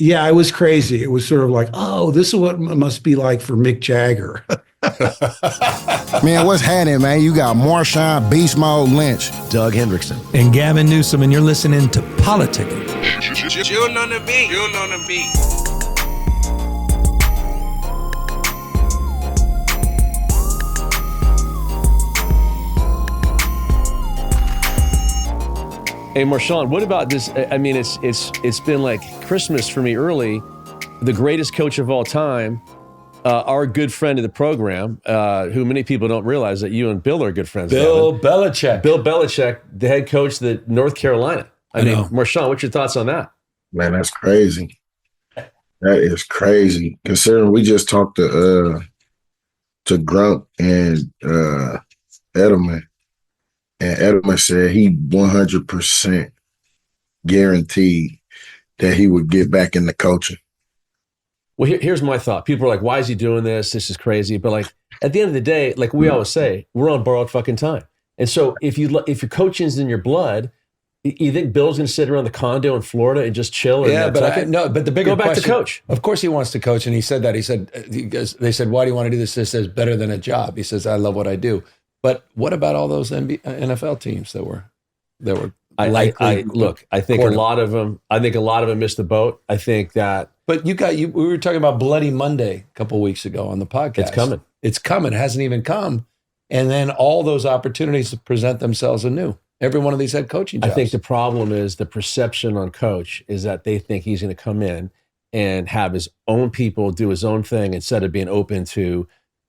Yeah, it was crazy. It was sort of like, oh, this is what it must be like for Mick Jagger. Man, what's happening, man? You got Marshawn Beast Mode Lynch, Doug Hendrickson, and Gavin Newsom, and you're listening to Politickin. June on the beat. June on the beat. Hey, Marshawn, what about this? I mean, it's been like Christmas for me early. The greatest coach of all time, our good friend of the program, who many people don't realize that you and Bill are good friends. Bill Belichick. Bill Belichick, the head coach of the North Carolina. I mean, Marshawn, what's your thoughts on that? Man, that's crazy. That is crazy. Considering we just talked to Grump and Edelman. And Edelman said he 100% guaranteed that he would get back into coaching. Well, here's my thought. People are like, why is he doing this? This is crazy. But like, at the end of the day, like we always say, we're on borrowed fucking time. And so if your coaching's in your blood, you think Bill's going to sit around the condo in Florida and just chill? Yeah, but the bigger go back question, to coach. Of course he wants to coach. And he said that. He said, they said, why do you want to do this? He says, better than a job. He says, I love what I do. But what about all those NFL teams that were likely? I think a lot of them missed the boat. I think that. But we were talking about Bloody Monday a couple of weeks ago on the podcast. It's coming. It's coming. It hasn't even come. And then all those opportunities present themselves anew. Every one of these head coaching jobs. I think the problem is the perception on coach is that they think he's going to come in and have his own people do his own thing instead of being open to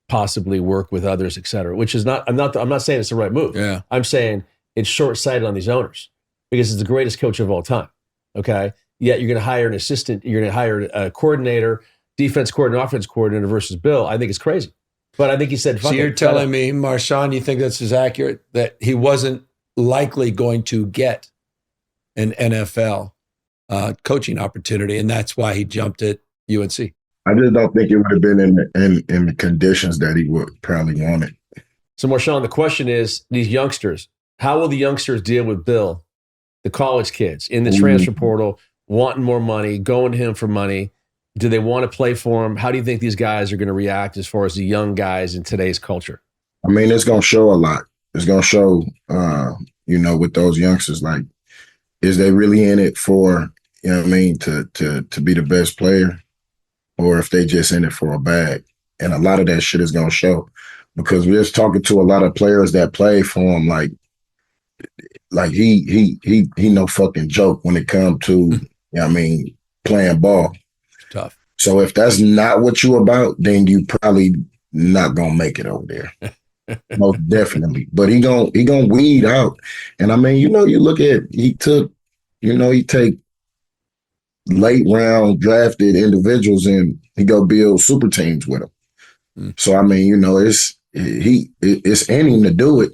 possibly work with others, et cetera, which is I'm not saying it's the right move. Yeah. I'm saying it's short-sighted on these owners because it's the greatest coach of all time. Okay. Yet you're going to hire an assistant, you're going to hire a coordinator, defense coordinator, offense coordinator versus Bill. I think it's crazy. But I think he said, so you're telling me, Marshawn, you think this is accurate, that he wasn't likely going to get an NFL coaching opportunity, and that's why he jumped at UNC? I just don't think it would have been in the conditions that he would probably want it. So, Marshawn, the question is, these youngsters, how will the youngsters deal with Bill, the college kids in the transfer portal, wanting more money, going to him for money? Do they want to play for him? How do you think these guys are going to react as far as the young guys in today's culture? I mean, it's going to show a lot. It's going to show, with those youngsters, like, is they really in it for, to be the best player? Or if they just in it for a bag. And a lot of that shit is going to show because we're just talking to a lot of players that play for him. Like he no fucking joke when it comes to, playing ball. Tough. So if that's not what you about, then you probably not going to make it over there. Most definitely. But he gonna weed out. And I mean, you look at, he take late round drafted individuals and he go build super teams with them. So I mean, it's in him to do it.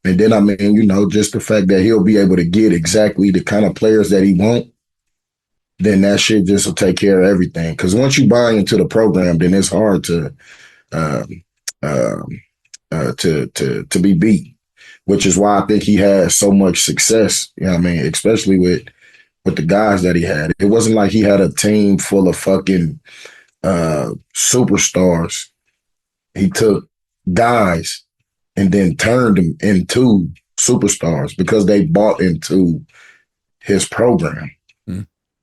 And then I mean, just the fact that he'll be able to get exactly the kind of players that he want, then that shit just will take care of everything. Because once you buy into the program, then it's hard to be beat. Which is why I think he has so much success. Especially with the guys that he had. It wasn't like he had a team full of fucking superstars. He took guys and then turned them into superstars because they bought into his program.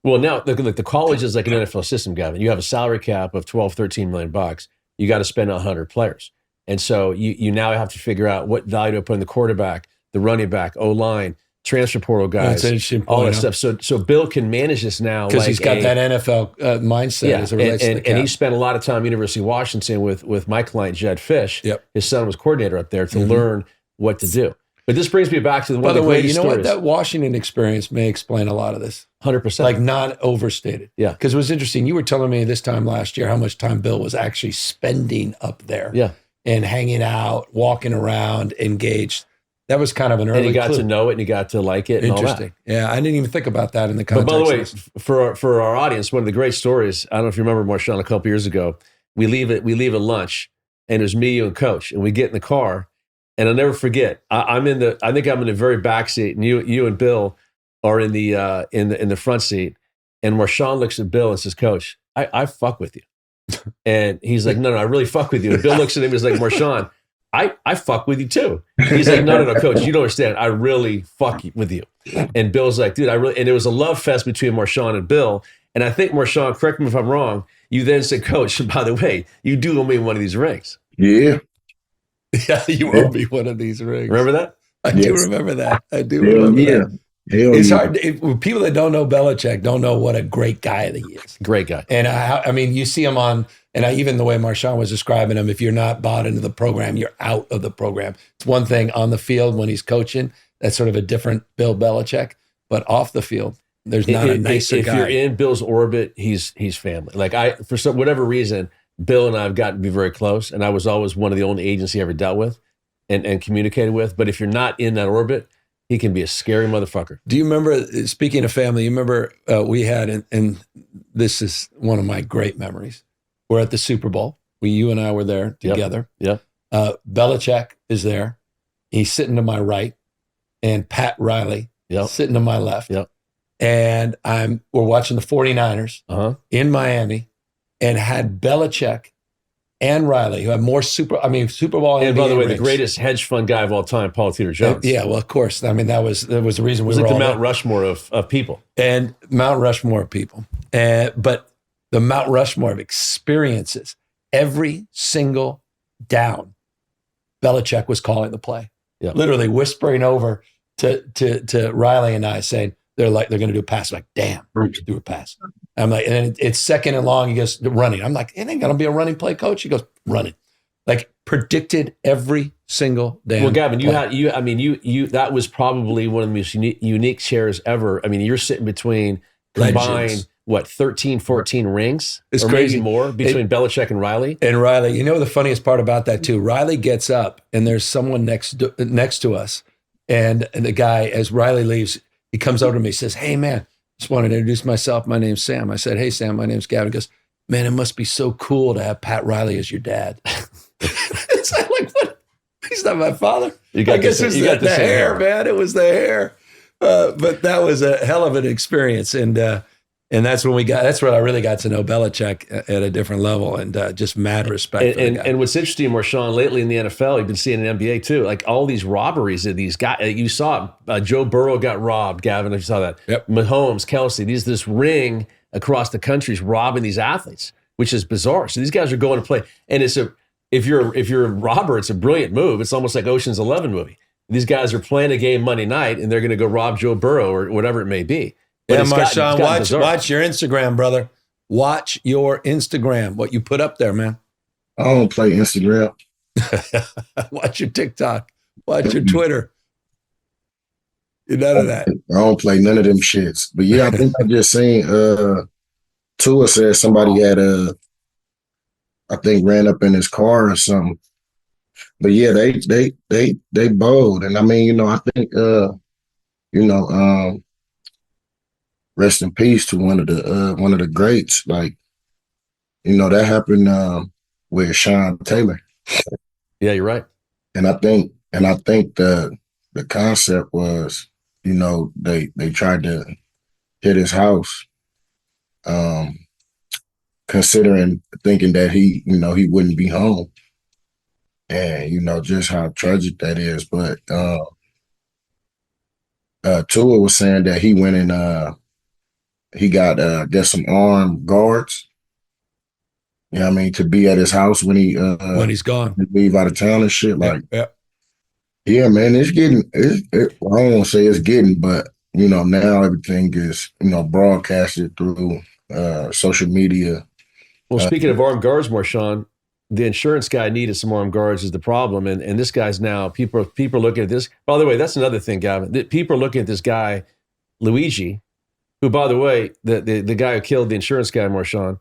Well, now look, the college is like an NFL system, Gavin. You have a salary cap of $12-13 million. You got to spend 100 players. And so you now have to figure out what value to put in the quarterback, the running back, O-line, transfer portal guys, all that stuff. So Bill can manage this now because he's got that NFL mindset. Yeah, as it relates to the cap. And he spent a lot of time at University of Washington with my client Jed Fish. Yep. His son was coordinator up there to learn what to do. But this brings me back to one of the greatest stories. By the way, what? That Washington experience may explain a lot of this. 100%. Like not overstated. Yeah. Because it was interesting. You were telling me this time last year how much time Bill was actually spending up there. Yeah. And hanging out, walking around, engaged. That was kind of an early And he got clue. to know it and he got to like it and all that. Interesting. Yeah, I didn't even think about that in the context. But by the way, for our audience, one of the great stories, I don't know if you remember, Marshawn, a couple years ago, we leave at lunch and it was me, you, and Coach, and we get in the car, and I'll never forget. I think I'm in the very back seat, and you and Bill are in the front seat, And Marshawn looks at Bill and says, Coach, I fuck with you. And he's like, no, I really fuck with you. And Bill looks at him and he's like, Marshawn, I fuck with you too. He's like, no, Coach, you don't understand. I really fuck with you. And Bill's like, dude, and it was a love fest between Marshawn and Bill. And I think Marshawn, correct me if I'm wrong, you then said, Coach, by the way, you do owe me one of these rings. Yeah. Yeah, you owe me one of these rings. Remember that? I do remember that. I do remember that. It's hard. People that don't know Belichick don't know what a great guy that he is. Great guy. And I mean, you see him on, and even the way Marshawn was describing him, if you're not bought into the program, you're out of the program. It's one thing on the field when he's coaching, that's sort of a different Bill Belichick, but off the field, there's not a nicer guy. If you're in Bill's orbit, he's family. Like for whatever reason, Bill and I have gotten to be very close, and I was always one of the only agents he ever dealt with and communicated with. But if you're not in that orbit, he can be a scary motherfucker. Do you remember, speaking of family, you remember we had, and this is one of my great memories. We're at the Super Bowl. You and I were there together. Yep. Belichick is there. He's sitting to my right, and Pat Riley sitting to my left. Yep. And we're watching the 49ers in Miami, and had Belichick and Riley, who have more Super Bowl and by the way, rings. The greatest hedge fund guy of all time, Paul Tudor Jones. Yeah, well, of course. I mean, that was the reason we were like the Mount Rushmore of people. And Mount Rushmore of people. But the Mount Rushmore of experiences, every single down, Belichick was calling the play. Yeah. Literally whispering over to Riley and I saying, they're going to do a pass. I'm like, damn, do a pass. I'm like, and then it's second and long. He goes, running. I'm like, it ain't going to be a running play, coach. He goes, running. Like, predicted every single damn Well, Gavin, play. you that was probably one of the most unique chairs ever. I mean, you're sitting between combined, 13, 14 rings? It's or crazy. Maybe more between Belichick and Riley. And Riley, you know the funniest part about that too? Riley gets up and there's someone next to us. And the guy, as Riley leaves, he comes over to me, says, hey, man, just wanted to introduce myself. My name's Sam. I said, hey, Sam, my name's Gavin. He goes, man, it must be so cool to have Pat Riley as your dad. It's like, what? He's not my father. I guess it's the hair, man. It was the hair. But that was a hell of an experience. And that's when that's where I really got to know Belichick at a different level, and just mad respect. And what's interesting, Marshawn, lately in the NFL, you've been seeing in NBA too, like all these robberies of these guys. You saw Joe Burrow got robbed, Gavin, if you saw that. Yep. Mahomes, Kelsey, this ring across the country is robbing these athletes, which is bizarre. So these guys are going to play. And if you're a robber, it's a brilliant move. It's almost like Ocean's 11 movie. These guys are playing a game Monday night, and they're going to go rob Joe Burrow or whatever it may be. But yeah, Marshawn, watch your Instagram, brother. Watch your Instagram, what you put up there, man. I don't play Instagram. Watch your TikTok. Watch your Twitter. You're none of that. I don't play none of them shits. But yeah, I think I just seen Tua said somebody had I think ran up in his car or something. But yeah, they bold. And I mean, I think rest in peace to one of the greats. Like, that happened with Sean Taylor. Yeah, you're right. And I think the concept was, they tried to hit his house, thinking that he wouldn't be home. And just how tragic that is. But Tua was saying that he went and he got some armed guards. You know what I mean? To be at his house when he's gone, leave out of town and shit. Like, yeah, man, it's getting. I don't want to say it's getting, but now everything is broadcasted through social media. Well, speaking of armed guards, Marshawn, the insurance guy needed some armed guards is the problem, and this guy's now people are looking at this. By the way, that's another thing, Gavin. People are looking at this guy, Luigi, who, by the way, the guy who killed the insurance guy, Marshawn.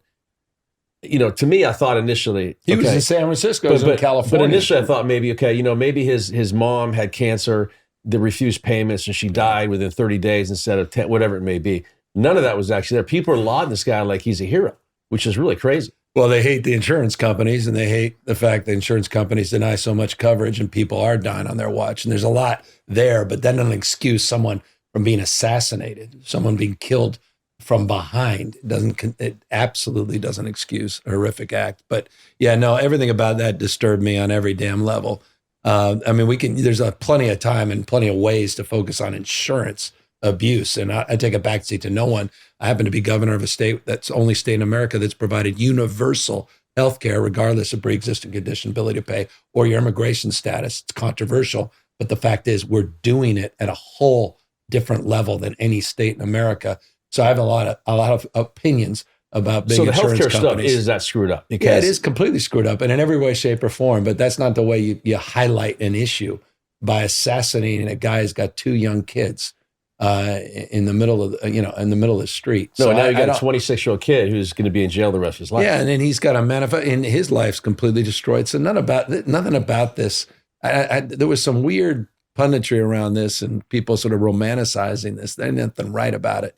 To me, I thought initially he was in San Francisco, in California. But initially, I thought maybe maybe his mom had cancer, that refused payments, and she died within 30 days instead of 10, whatever it may be. None of that was actually there. People are lauding this guy like he's a hero, which is really crazy. Well, they hate the insurance companies, and they hate the fact that insurance companies deny so much coverage, and people are dying on their watch. And there's a lot there, but that doesn't excuse someone from being assassinated, someone being killed from behind. It absolutely doesn't excuse a horrific act. But yeah, no, everything about that disturbed me on every damn level. I mean, there's plenty of time and plenty of ways to focus on insurance abuse. And I take a backseat to no one. I happen to be governor of a state that's the only state in America that's provided universal health care, regardless of pre-existing condition, ability to pay, or your immigration status. It's controversial, but the fact is we're doing it at a whole different level than any state in America. So I have a lot of opinions about big insurance companies. So the healthcare stuff, is that screwed up? Because yeah, it is completely screwed up, and in every way, shape, or form. But that's not the way you highlight an issue by assassinating a guy who's got 2 young kids in the middle of the street. No, so now you got a 26-year-old kid who's going to be in jail the rest of his life. Yeah, and then he's got and his life's completely destroyed. So nothing about this. There was some weird punditry around this, and people sort of romanticizing this. There's nothing right about it.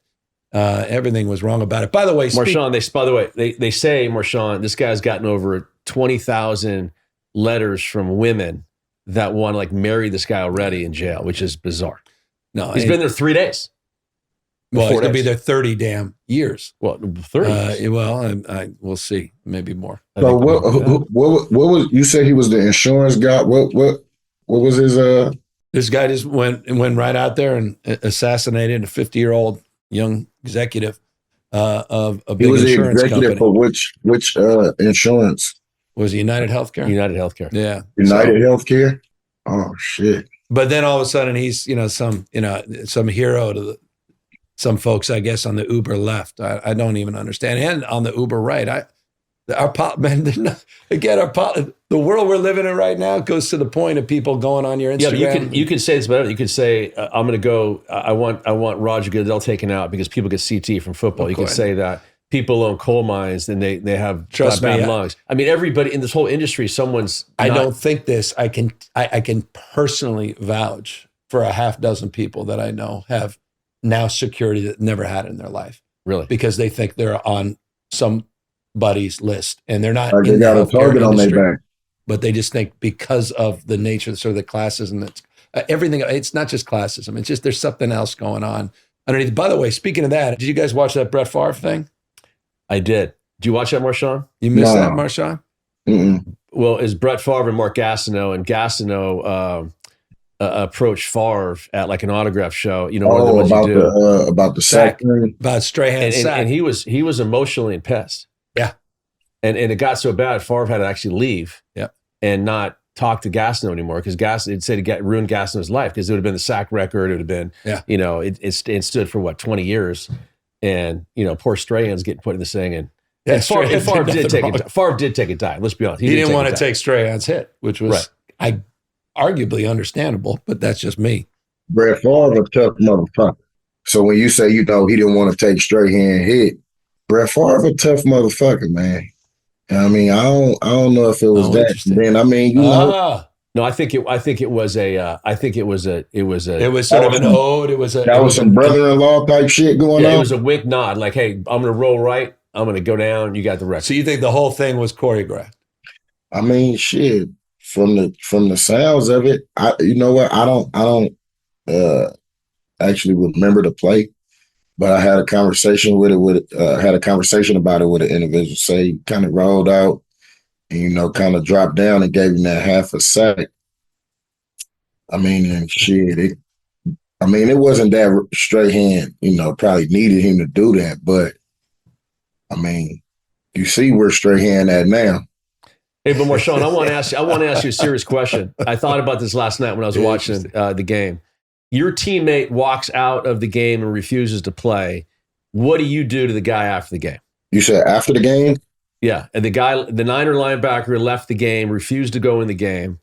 Everything was wrong about it. By the way, Marshawn, they say, Marshawn, this guy's gotten over 20,000 letters from women that want to like marry this guy already in jail, which is bizarre. No, he's been there 3 days. Well, he's going to be there 30 damn years. Well, 30 years. Well, we'll see. Maybe more. So what was, you said he was the insurance guy. What was his, This guy just went right out there and assassinated a 50-year-old young executive of a big insurance company. For which insurance? Was it United Healthcare? United Healthcare. Yeah. United Healthcare? Oh shit. But then all of a sudden he's, some hero to some folks, I guess, on the Uber left. I don't even understand. And on the Uber right. The world we're living in right now goes to the point of people going on your Instagram. Yeah, but you can say this better. You could say, I'm going to go, I want Roger Goodell taken out because people get CT from football. You can say that people own coal mines and they have bad lungs. I mean, everybody in this whole industry, I don't think this. I can personally vouch for a half dozen people that I know have now security that never had in their life. Really? Because they think they're on somebody's list and they're not. They got a target on their back. But they just think because of the nature of sort of the classism, that's everything. It's not just classism. It's just there's something else going on underneath. By the way, speaking of that, did you guys watch that Brett Favre thing? I did. Did you watch that, Marshawn? You missed that, Marshawn? Mm-mm. Well, it's Brett Favre and Mark Gastineau, and Gastineau approached Favre at like an autograph show. You know, about the sack thing, about Strahan's sack, and he was emotionally pissed. Yeah, and it got so bad, Favre had to actually leave. Yeah, and not talk to Gastineau anymore because it said it ruined Gastineau's life because it would have been the sack record. It would have been, it stood for 20 years. And, poor Strahan's getting put in this thing. And Favre did take a dive. Let's be honest. He didn't want to take Strahan's hit, which was arguably understandable, but that's just me. Brett Favre a tough motherfucker. So when you say, he didn't want to take Strahan hit, Brett Favre a tough motherfucker, man. I mean, I don't know if it was that. Then I mean, no, I think it was sort of an ode. That was some brother-in-law type shit going on. It was a wink nod, like, hey, I'm gonna roll right, I'm gonna go down. You got the record. So you think the whole thing was choreographed? I mean, shit. From the sounds of it, you know what? I don't actually remember the play, but I had a conversation about it with an individual. Say he kind of rolled out. And, kind of dropped down and gave him that half a sack. I mean, and shit, it wasn't that Strahan, probably needed him to do that. But, I mean, you see where Strahan at now. Hey, but Marshawn, I want to ask you a serious question. I thought about this last night when I was watching the game. Your teammate walks out of the game and refuses to play. What do you do to the guy after the game? You said after the game? Yeah, and the Niner linebacker left the game, refused to go in the game.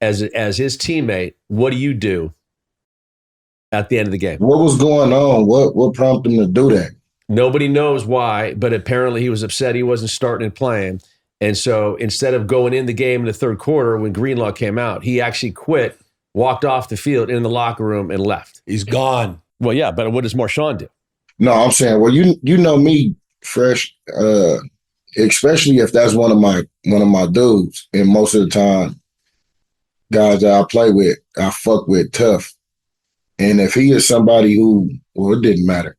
As his teammate, what do you do at the end of the game? What was going on? What prompted him to do that? Nobody knows why, but apparently he was upset he wasn't starting and playing. And so instead of going in the game in the third quarter when Greenlaw came out, he actually quit, walked off the field in the locker room and left. He's gone. Well, yeah, but what does Marshawn do? No, I'm saying, well, you know me, Fresh, especially if that's one of my dudes, and most of the time, guys that I play with, I fuck with tough. And if he is somebody who, well, it didn't matter.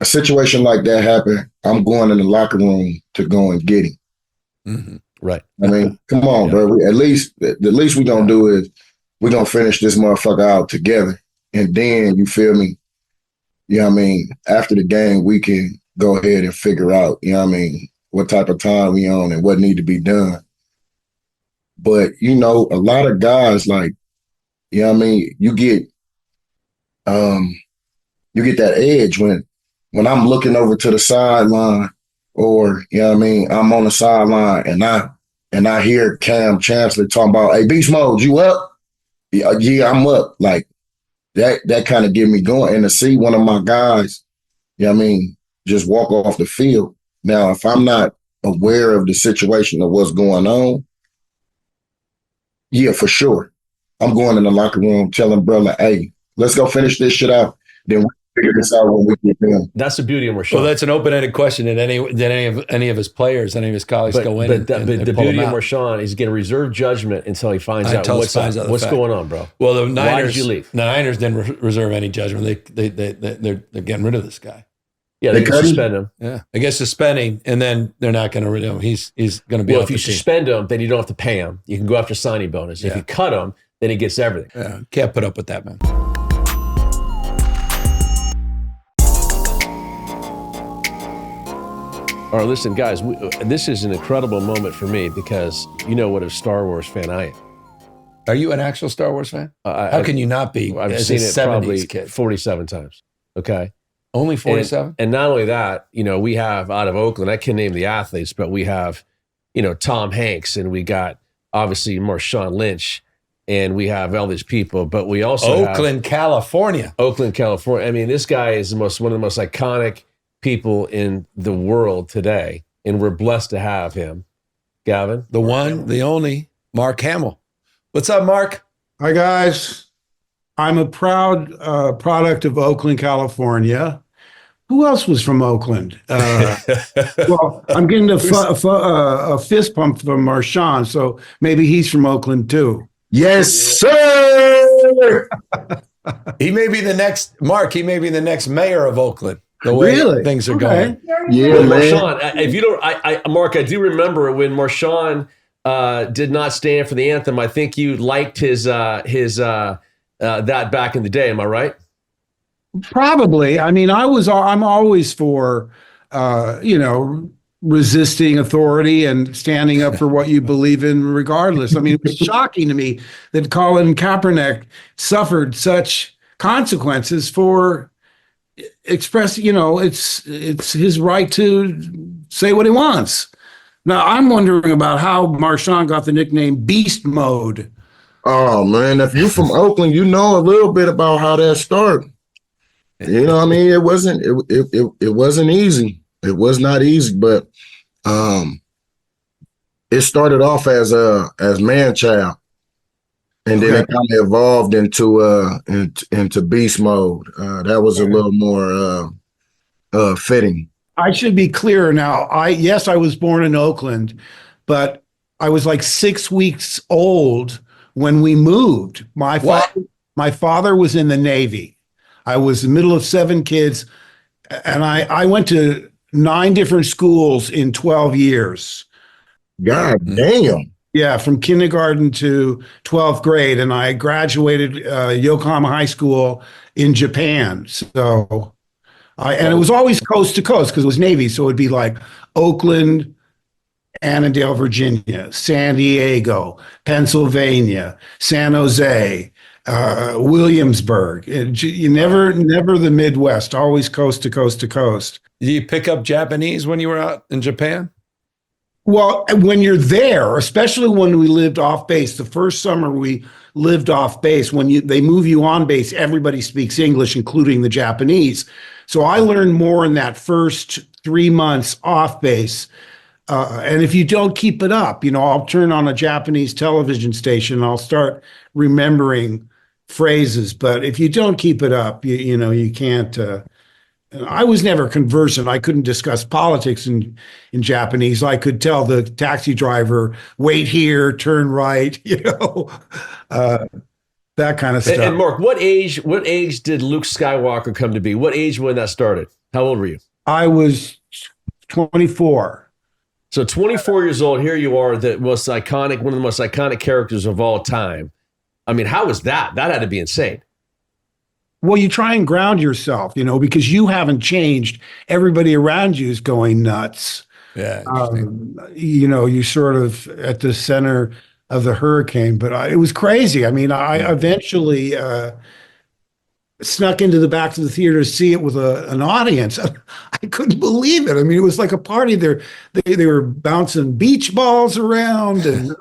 a situation like that happen, I'm going in the locker room to go and get him. Mm-hmm. Right. I mean, come on, bro. At least we gonna do is we're gonna finish this motherfucker out together. And then, you feel me? You know what I mean? After the game, we can go ahead and figure out, you know what I mean, what type of time we on and what need to be done. But, you know, a lot of guys, like, you know what I mean, you get that edge when I'm looking over to the sideline, or, you know what I mean, I'm on the sideline and I hear Cam Chancellor talking about, hey, Beast Mode, you up? Yeah, I'm up. Like, that kind of get me going. And to see one of my guys, you know what I mean, just walk off the field. Now, if I'm not aware of the situation of what's going on, yeah, for sure. I'm going in the locker room telling brother, hey, let's go finish this shit out. Then we figure this out when we get done. That's the beauty of Marshawn. Well, that's an open-ended question that any of his players, any of his colleagues go in. But the beauty of out. Marshawn is going to reserve judgment until he finds out what's going on, bro. Well, the Niners, why did you leave? The Niners didn't reserve any judgment. They're getting rid of this guy. Yeah, they can suspend him. Yeah, I guess suspending, and then they're not going to rid of him. He's going to be. Well, if you suspend him, then you don't have to pay him. You can go after signing bonus. Yeah. If you cut him, then he gets everything. Yeah, can't put up with that, man. All right, listen, guys, this is an incredible moment for me because you know what a Star Wars fan I am. Are you an actual Star Wars fan? How can you not be? I've seen it probably 47 times. Okay. Only 47? And not only that, you know, we have out of Oakland, I can't name the athletes, but we have, you know, Tom Hanks, and we got obviously Marshawn Lynch, and we have all these people, but we also Oakland, California. Oakland, California. I mean, this guy is one of the most iconic people in the world today, and we're blessed to have him. Gavin? The one, the only, Mark Hamill. What's up, Mark? Hi, guys. I'm a proud product of Oakland, California. Who else was from Oakland? Well, I'm getting a fist pump from Marshawn, so maybe he's from Oakland too. Yes, sir. He may be the next, Mark, he may be the next mayor of Oakland. The way things are going. Yeah, man. Marshawn, if you don't, Mark, I do remember when Marshawn did not stand for the anthem. I think you liked his that back in the day. Am I right? Probably. I mean, I'm always for, resisting authority and standing up for what you believe in regardless. I mean, it was shocking to me that Colin Kaepernick suffered such consequences for expressing, it's his right to say what he wants. Now, I'm wondering about how Marshawn got the nickname Beast Mode. Oh, man, if you're from Oakland, you know a little bit about how that started. You know what I mean? It wasn't easy. It was not easy, but it started off as man child, and then it kind of evolved into beast mode. That was a little more fitting. I should be clear now. I was born in Oakland, but I was like 6 weeks old when we moved. My father was in the Navy. I was the middle of 7 kids, and I went to 9 different schools in 12 years. God damn. Yeah, from kindergarten to 12th grade, and I graduated Yokohama High School in Japan. So, and it was always coast to coast because it was Navy. So it'd be like Oakland, Annandale, Virginia, San Diego, Pennsylvania, San Jose, Williamsburg. You never the Midwest, always coast to coast to coast. Did you pick up Japanese when you were out in Japan? Well, when you're there, especially when we lived off base, the first summer we lived off base, they move you on base, everybody speaks English, including the Japanese. So I learned more in that first 3 months off base. And if you don't keep it up, I'll turn on a Japanese television station and I'll start remembering phrases. But if you don't keep it up, you can't. I was never conversant. I couldn't discuss politics in Japanese. I could tell the taxi driver, wait here, turn right, that kind of stuff. And Mark, what age did Luke Skywalker come to be? What age when that started? How old were you? I was 24. So 24 years old, here you are, one of the most iconic characters of all time. I mean, how was that? That had to be insane. Well, you try and ground yourself, because you haven't changed. Everybody around you is going nuts. Yeah. You're sort of at the center of the hurricane, but it was crazy. I mean, I eventually snuck into the back of the theater to see it with an audience. I couldn't believe it. I mean, it was like a party there. They were bouncing beach balls around, and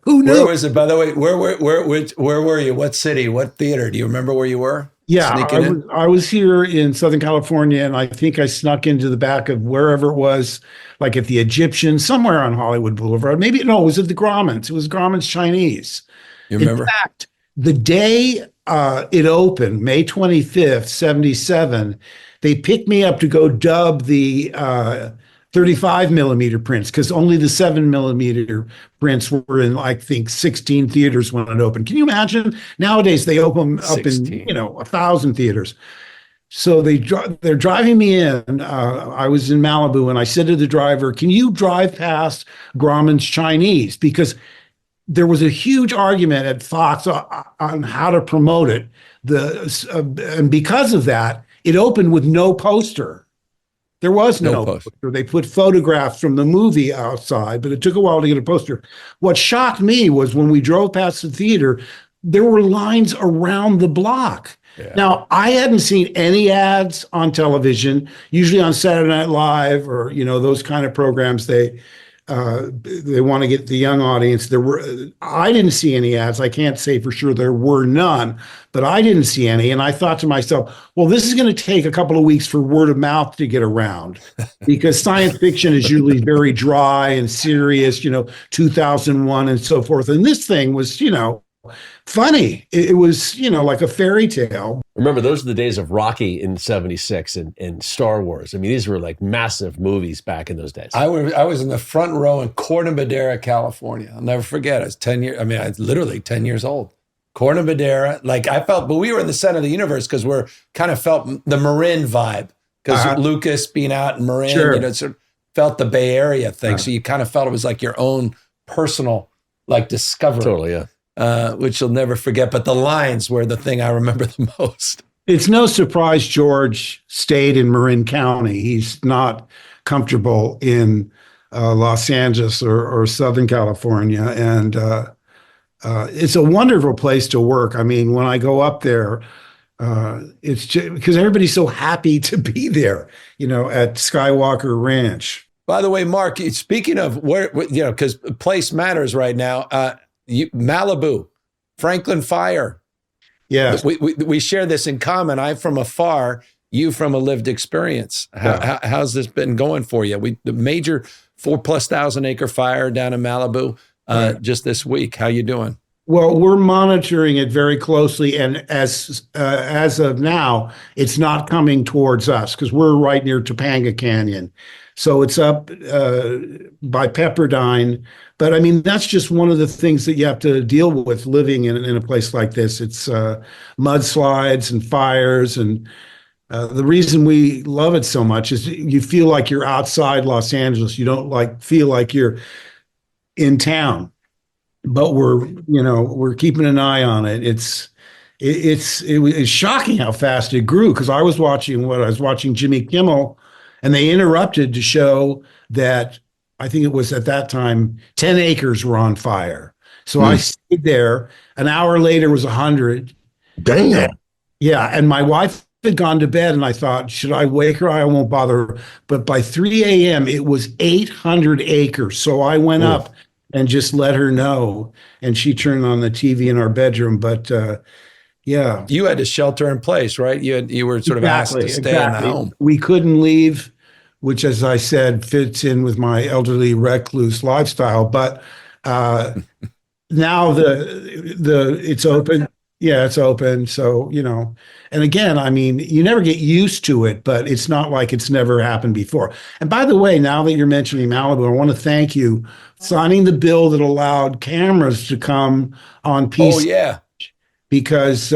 who knew? Where was it, by the way? Where were you? What city? What theater? Do you remember where you were? Yeah, I was here in Southern California, and I think I snuck into the back of wherever it was, like at the Egyptian, somewhere on Hollywood Boulevard. Maybe, no, it was at the Grauman's. It was Grauman's Chinese. You remember? In fact, the day it opened, May 25th, 1977, they picked me up to go dub the 35 millimeter prints, because only the 7 millimeter prints were in, I think, 16 theaters when it opened. Can you imagine? Nowadays they open up in 1,000 theaters. So they're driving me in. I was in Malibu, and I said to the driver, "Can you drive past Grauman's Chinese?" Because there was a huge argument at Fox on how to promote it. And because of that, it opened with no poster. There was no poster. They put photographs from the movie outside, but it took a while to get a poster. What shocked me was when we drove past the theater, there were lines around the block. Yeah. Now, I hadn't seen any ads on television. Usually on Saturday Night Live or, those kind of programs, they want to get the young audience. I didn't see any ads. I can't say for sure there were none, but I didn't see any. And I thought to myself, well, this is going to take a couple of weeks for word of mouth to get around, because science fiction is usually very dry and serious, 2001 and so forth. And this thing was, funny. It was, like a fairy tale. Remember, those are the days of Rocky in 76 and Star Wars. I mean, these were like massive movies back in those days. I was in the front row in Corte Madera, California. I'll never forget. I was 10 years. I mean, I was literally 10 years old. Corte Madera. But we were in the center of the universe because we're kind of felt the Marin vibe, because Lucas being out in Marin, sort of felt the Bay Area thing. So you kind of felt it was like your own personal, discovery. Totally, yeah. Which you'll never forget. But the lines were the thing I remember the most. It's no surprise George stayed in Marin County. He's not comfortable in Los Angeles or Southern California. And it's a wonderful place to work. I mean, when I go up there, it's just because everybody's so happy to be there, at Skywalker Ranch. By the way, Mark, speaking of where, because place matters right now. Malibu, Franklin Fire. Yeah, we share this in common. I from afar, you from a lived experience. How's this been going for you? The major 4,000+ acre fire down in Malibu just this week. How you doing? Well, we're monitoring it very closely, and as of now, it's not coming towards us because we're right near Topanga Canyon. So it's up by Pepperdine. But I mean, that's just one of the things that you have to deal with living in a place like this. It's mudslides and fires. And the reason we love it so much is you feel like you're outside Los Angeles. You don't feel like you're in town. But we're keeping an eye on it. It was shocking how fast it grew, because I was watching Jimmy Kimmel, and they interrupted to show that I think it was at that time 10 acres were on fire. So I stayed there. An hour later was 100. Damn. Yeah, and my wife had gone to bed, and I thought, should I wake her? I won't bother her. But by 3 a.m. it was 800 acres. So I went up and just let her know, and she turned on the TV in our bedroom. But yeah, you had to shelter in place, right? You were sort of asked to stay in the home. We couldn't leave, which, as I said, fits in with my elderly recluse lifestyle. But now it's open. Yeah, it's open. So, and again, I mean, you never get used to it, but it's not like it's never happened before. And by the way, now that you're mentioning Malibu, I want to thank you signing the bill that allowed cameras to come on PC. Oh, yeah. because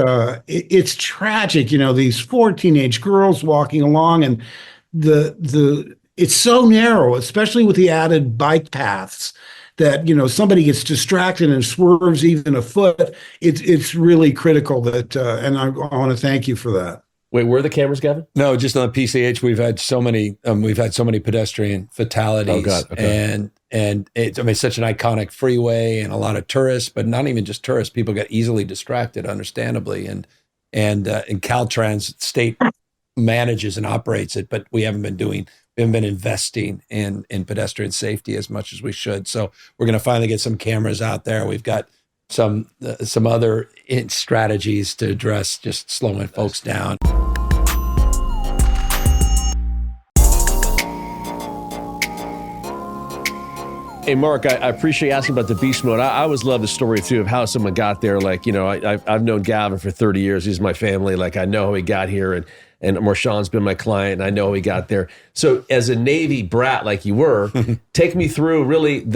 it's tragic. These four teenage girls walking along, and it's so narrow, especially with the added bike paths, that somebody gets distracted and swerves even a foot. It's really critical that, and I want to thank you for that. Wait, where are the cameras, Gavin? No, just on the PCH, we've had so many pedestrian fatalities. Oh God! Okay. And it's such an iconic freeway, and a lot of tourists, but not even just tourists. People get easily distracted, understandably, and Caltrans state manages and operates it, but we haven't been investing in pedestrian safety as much as we should. So we're going to finally get some cameras out there. We've got some other strategies to address just slowing folks down. Hey, Mark, I appreciate you asking about the beast mode. I always love the story, too, of how someone got there. Like, I've known Gavin for 30 years. He's my family. Like, I know how he got here, and Marshawn's been my client, and I know how he got there. So as a Navy brat like you were, take me through really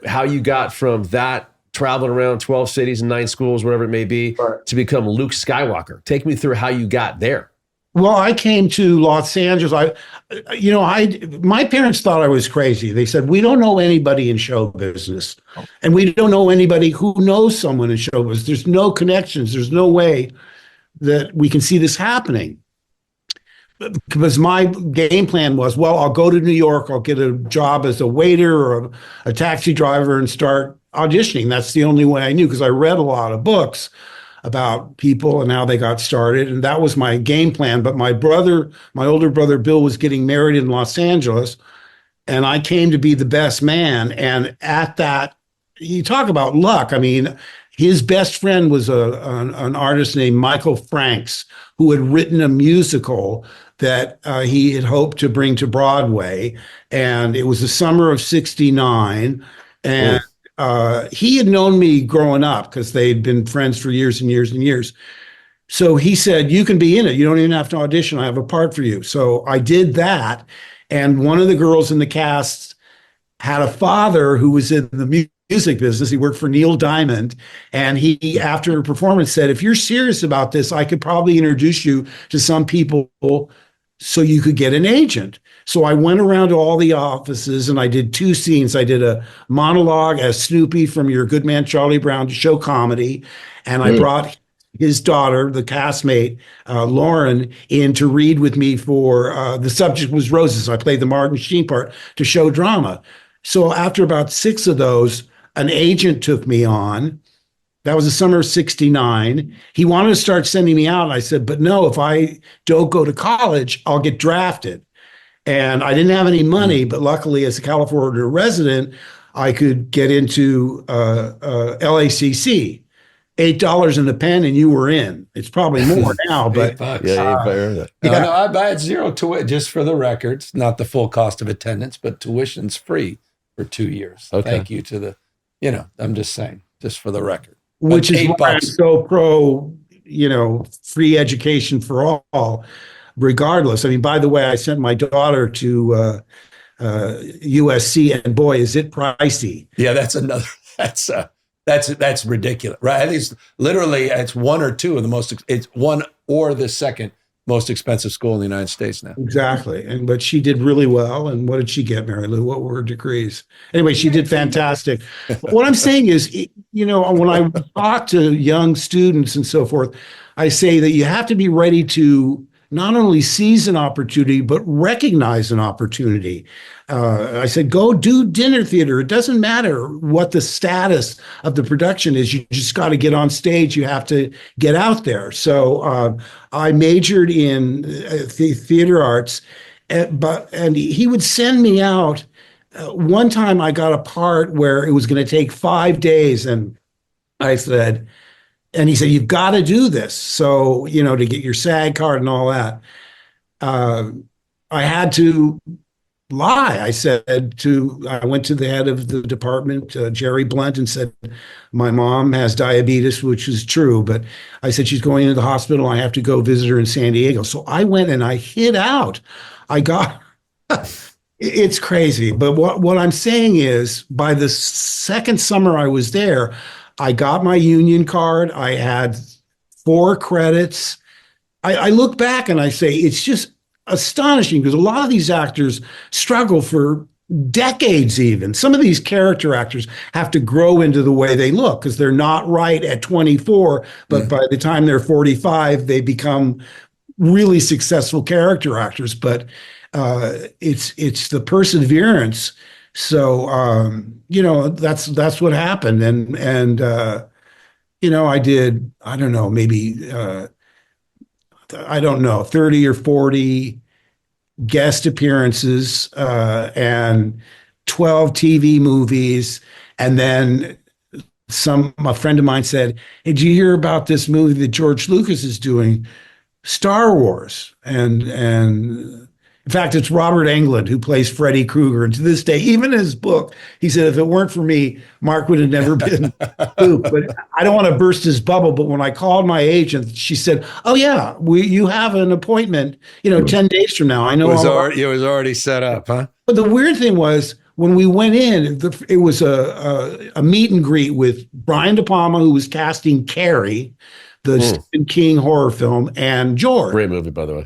how you got from that traveling around 12 cities and 9 schools, whatever it may be, right, to become Luke Skywalker. Take me through how you got there. Well, I came to Los Angeles. My parents thought I was crazy. They said, we don't know anybody in show business, and we don't know anybody who knows someone in show business. There's no connections. There's no way that we can see this happening. Because my game plan was, well, I'll go to New York. I'll get a job as a waiter or a taxi driver and start auditioning. That's the only way I knew, because I read a lot of books about people and how they got started. And that was my game plan. But my older brother, Bill, was getting married in Los Angeles, and I came to be the best man. And at that, you talk about luck. I mean, his best friend was an artist named Michael Franks, who had written a musical that he had hoped to bring to Broadway. And it was the summer of '69. And he had known me growing up because they'd been friends for years and years and years. So he said, you can be in it. You don't even have to audition. I have a part for you. So I did that. And one of the girls in the cast had a father who was in the music business. He worked for Neil Diamond. And he, after a performance, said, if you're serious about this, I could probably introduce you to some people so you could get an agent. So I went around to all the offices and I did 2 scenes. I did a monologue as Snoopy from Your Good Man, Charlie Brown, to show comedy. And I brought his daughter, the castmate, Lauren, in to read with me for, the subject was roses. I played the Martin Sheen part to show drama. So after about 6 of those, an agent took me on. That was the summer of '69. He wanted to start sending me out. And I said, but no, if I don't go to college, I'll get drafted. And I didn't have any money, but luckily as a California resident, I could get into LACC. $8 in the pen and you were in. It's probably more now, but No, I had zero tuition, just for the records, not the full cost of attendance, but tuition's free for 2 years. Okay. Thank you to the, I'm just saying, just for the record. Which is why I'm so pro, free education for all, regardless. I mean, by the way, I sent my daughter to USC, and boy, is it pricey. Yeah, that's ridiculous, right? I think it's one or two of the most. It's one or the second most expensive school in the United States now. Exactly, but she did really well. And what did she get, Mary Lou? What were her degrees? Anyway, she did fantastic. What I'm saying is, when I talk to young students and so forth, I say that you have to be ready to not only seize an opportunity, but recognize an opportunity. I said, go do dinner theater. It doesn't matter what the status of the production is. You just got to get on stage. You have to get out there. So I majored in theater arts, and he would send me out. One time I got a part where it was going to take 5 days, and I said, and he said, you've got to do this. So, to get your SAG card and all that, I had to lie. I went to the head of the department, Jerry Blunt, and said, my mom has diabetes, which is true. But I said, she's going into the hospital. I have to go visit her in San Diego. So I went and I hid out. It's crazy. But what I'm saying is, by the second summer I was there, I got my union card. I had 4 credits. I look back and I say it's just astonishing because a lot of these actors struggle for decades even. Some of these character actors have to grow into the way they look because they're not right at 24, but by the time they're 45, they become really successful character actors. But it's the perseverance. So that's what happened. And I did, I don't know, maybe 30 or 40 guest appearances and 12 TV movies. And then a friend of mine said, hey, did you hear about this movie that George Lucas is doing, Star Wars? And in fact, it's Robert Englund who plays Freddy Krueger. And to this day, even in his book, he said, if it weren't for me, Mark would have never been Luke. But I don't want to burst his bubble. But when I called my agent, she said, oh, yeah, you have an appointment, 10 days from now. I know it was already set up, huh? But the weird thing was when we went in, it was a meet and greet with Brian De Palma, who was casting Carrie, the Stephen King horror film, and George. Great movie, by the way.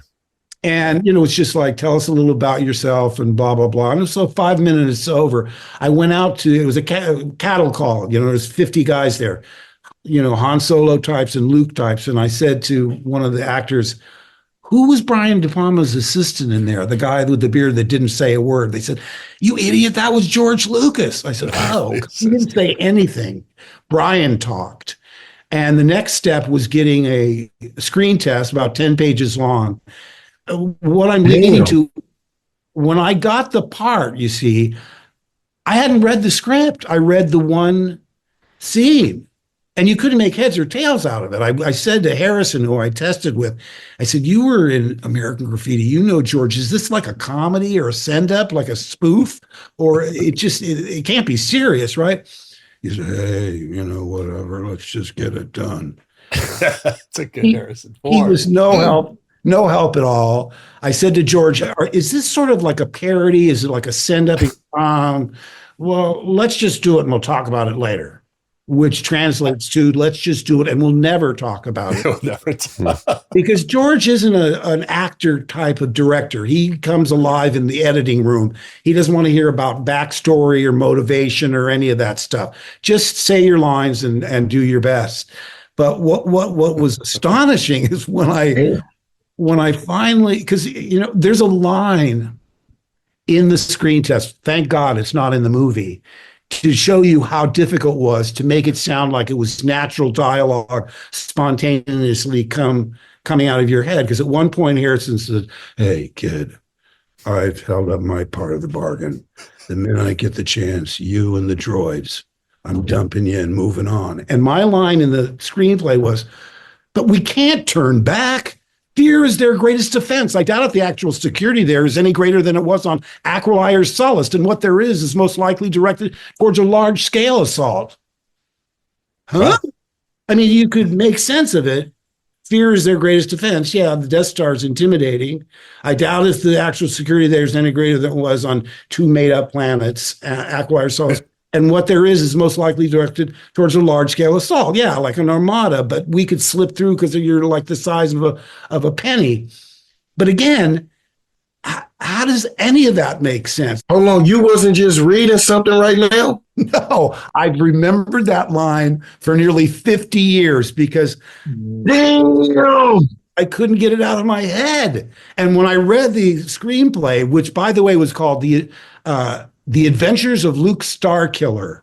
And, it's just like, tell us a little about yourself and blah, blah, blah. And so 5 minutes over, I went out it was a cattle call. There's 50 guys there, Han Solo types and Luke types. And I said to one of the actors, who was Brian De Palma's assistant in there? The guy with the beard that didn't say a word. They said, you idiot, that was George Lucas. I said, oh, he didn't say anything. Brian talked. And the next step was getting a screen test about 10 pages long. What I'm leading to, when I got the part, you see, I hadn't read the script. I read the one scene, and you couldn't make heads or tails out of it. I said to Harrison, who I tested with, I said, you were in American Graffiti. George, is this like a comedy or a send-up, like a spoof? Or it can't be serious, right? He said, hey, whatever, let's just get it done. That's a good Harrison Ford. He was no help at all. I said to George, is this sort of like a parody? Is it like a send-up? Well, let's just do it and we'll talk about it later, which translates to let's just do it and we'll never talk about it. We'll never talk. Because George isn't an actor type of director. He comes alive in the editing room. He doesn't want to hear about backstory or motivation or any of that stuff. Just say your lines and do your best. But what was astonishing is when I finally, because, there's a line in the screen test, thank God it's not in the movie, to show you how difficult it was to make it sound like it was natural dialogue spontaneously coming out of your head. Because at one point, Harrison said, hey, kid, I've held up my part of the bargain. The minute I get the chance, you and the droids, I'm dumping you and moving on. And my line in the screenplay was, but we can't turn back. Fear is their greatest defense. I doubt if the actual security there is any greater than it was on Aquilier's Sullust, and what there is most likely directed towards a large-scale assault. Huh? I mean, you could make sense of it. Fear is their greatest defense. Yeah, the Death Star is intimidating. I doubt if the actual security there is any greater than it was on 2 made-up planets, Aquilier's Sullust. And what there is most likely directed towards a large-scale assault. Yeah, like an armada, but we could slip through because you're like the size of a penny. But again, how does any of that make sense? Hold on, you wasn't just reading something right now? No, I've remembered that line for nearly 50 years because damn, I couldn't get it out of my head. And when I read the screenplay, which by the way was called The Adventures of Luke Starkiller,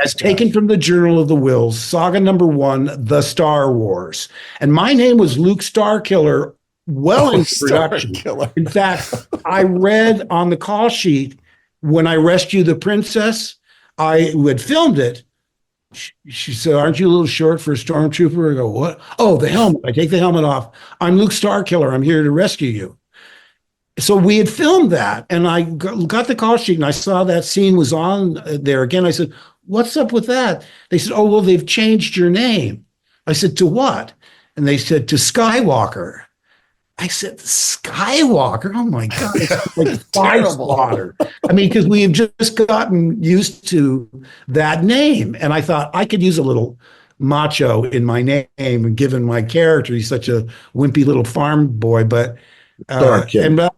as taken from the Journal of the Whills, Saga #1, The Star Wars. And my name was Luke Starkiller into production. In fact, I read on the call sheet, when I rescue the princess, I had filmed it. She said, aren't you a little short for a stormtrooper? I go, what? Oh, the helmet. I take the helmet off. I'm Luke Starkiller. I'm here to rescue you. So we had filmed that, and I got the call sheet, and I saw that scene was on there again. I said, what's up with that? They said, oh, well, they've changed your name. I said, to what? And they said, to Skywalker. I said, Skywalker? Oh, my God. It's like Firewater. I mean, because we have just gotten used to that name. And I thought I could use a little macho in my name, and given my character, he's such a wimpy little farm boy. But I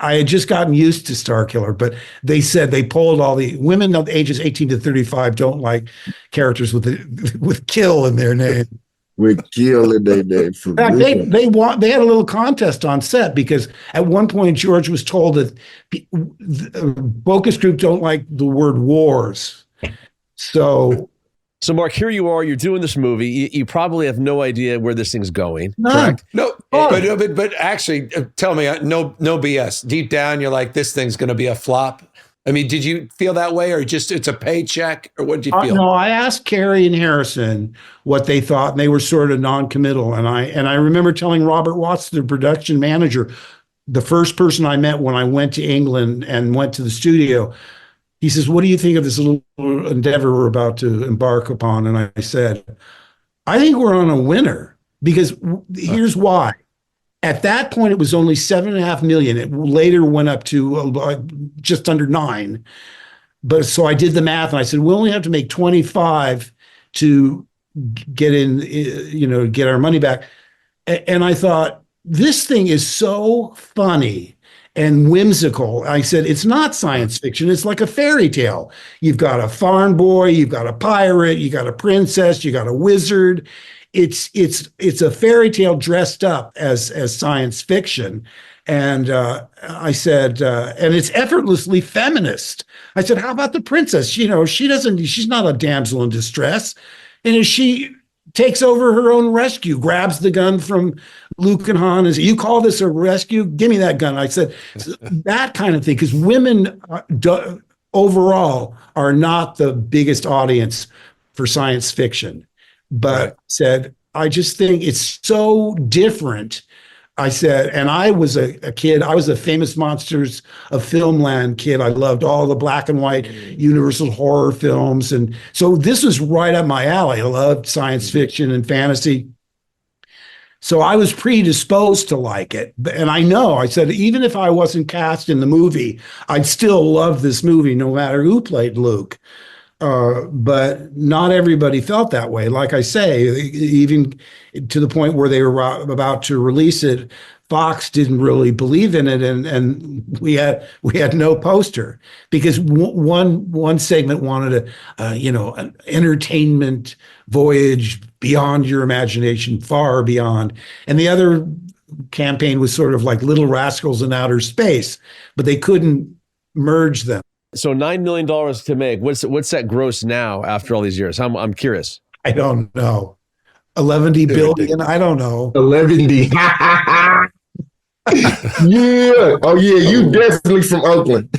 had just gotten used to Star Killer, but they said they polled all the women of ages 18 to 35 don't like characters with kill in their name. With kill in their name. In fact, they had a little contest on set because at one point George was told that the focus group don't like the word wars. So Mark, here you are. You're doing this movie. You probably have no idea where this thing's going. None. Correct? No, but actually, tell me, no BS. Deep down, you're like, this thing's going to be a flop. I mean, did you feel that way, or just it's a paycheck, or what did you feel? No, I asked Carrie and Harrison what they thought, and they were sort of non-committal. And I remember telling Robert Watts, the production manager, the first person I met when I went to England and went to the studio. He says, "What do you think of this little endeavor we're about to embark upon?" And I said, "I think we're on a winner, because here's why. At that point, it was only $7.5 million. It later went up to just under $9 million. But so I did the math and I said, we only have to make 25 to get in, get our money back. And I thought, this thing is so funny and whimsical. I said, it's not science fiction. It's like a fairy tale. You've got a farm boy, you've got a pirate, you got a princess, you got a wizard. It's a fairy tale dressed up as science fiction. And I said, and it's effortlessly feminist. I said, how about the princess? She's not a damsel in distress. And as she takes over her own rescue, grabs the gun from Luke and Han, and says, you call this a rescue? Give me that gun. I said, that kind of thing, because women overall are not the biggest audience for science fiction. But said, I just think it's so different. I said, and I was a kid, I was a Famous Monsters of Filmland kid. I loved all the black and white Universal horror films. And so this was right up my alley. I loved science fiction and fantasy. So I was predisposed to like it. And I said, even if I wasn't cast in the movie, I'd still love this movie no matter who played Luke. But not everybody felt that way. Like I say, even to the point where they were about to release it, Fox didn't really believe in it, and we had no poster because one segment wanted an entertainment voyage beyond your imagination, far beyond, and the other campaign was sort of like Little Rascals in Outer Space, but they couldn't merge them. So $9 million to make. What's that gross now after all these years? I'm curious. I don't know. 11 billion. I don't know. 11. Yeah. Oh yeah. You definitely from Oakland.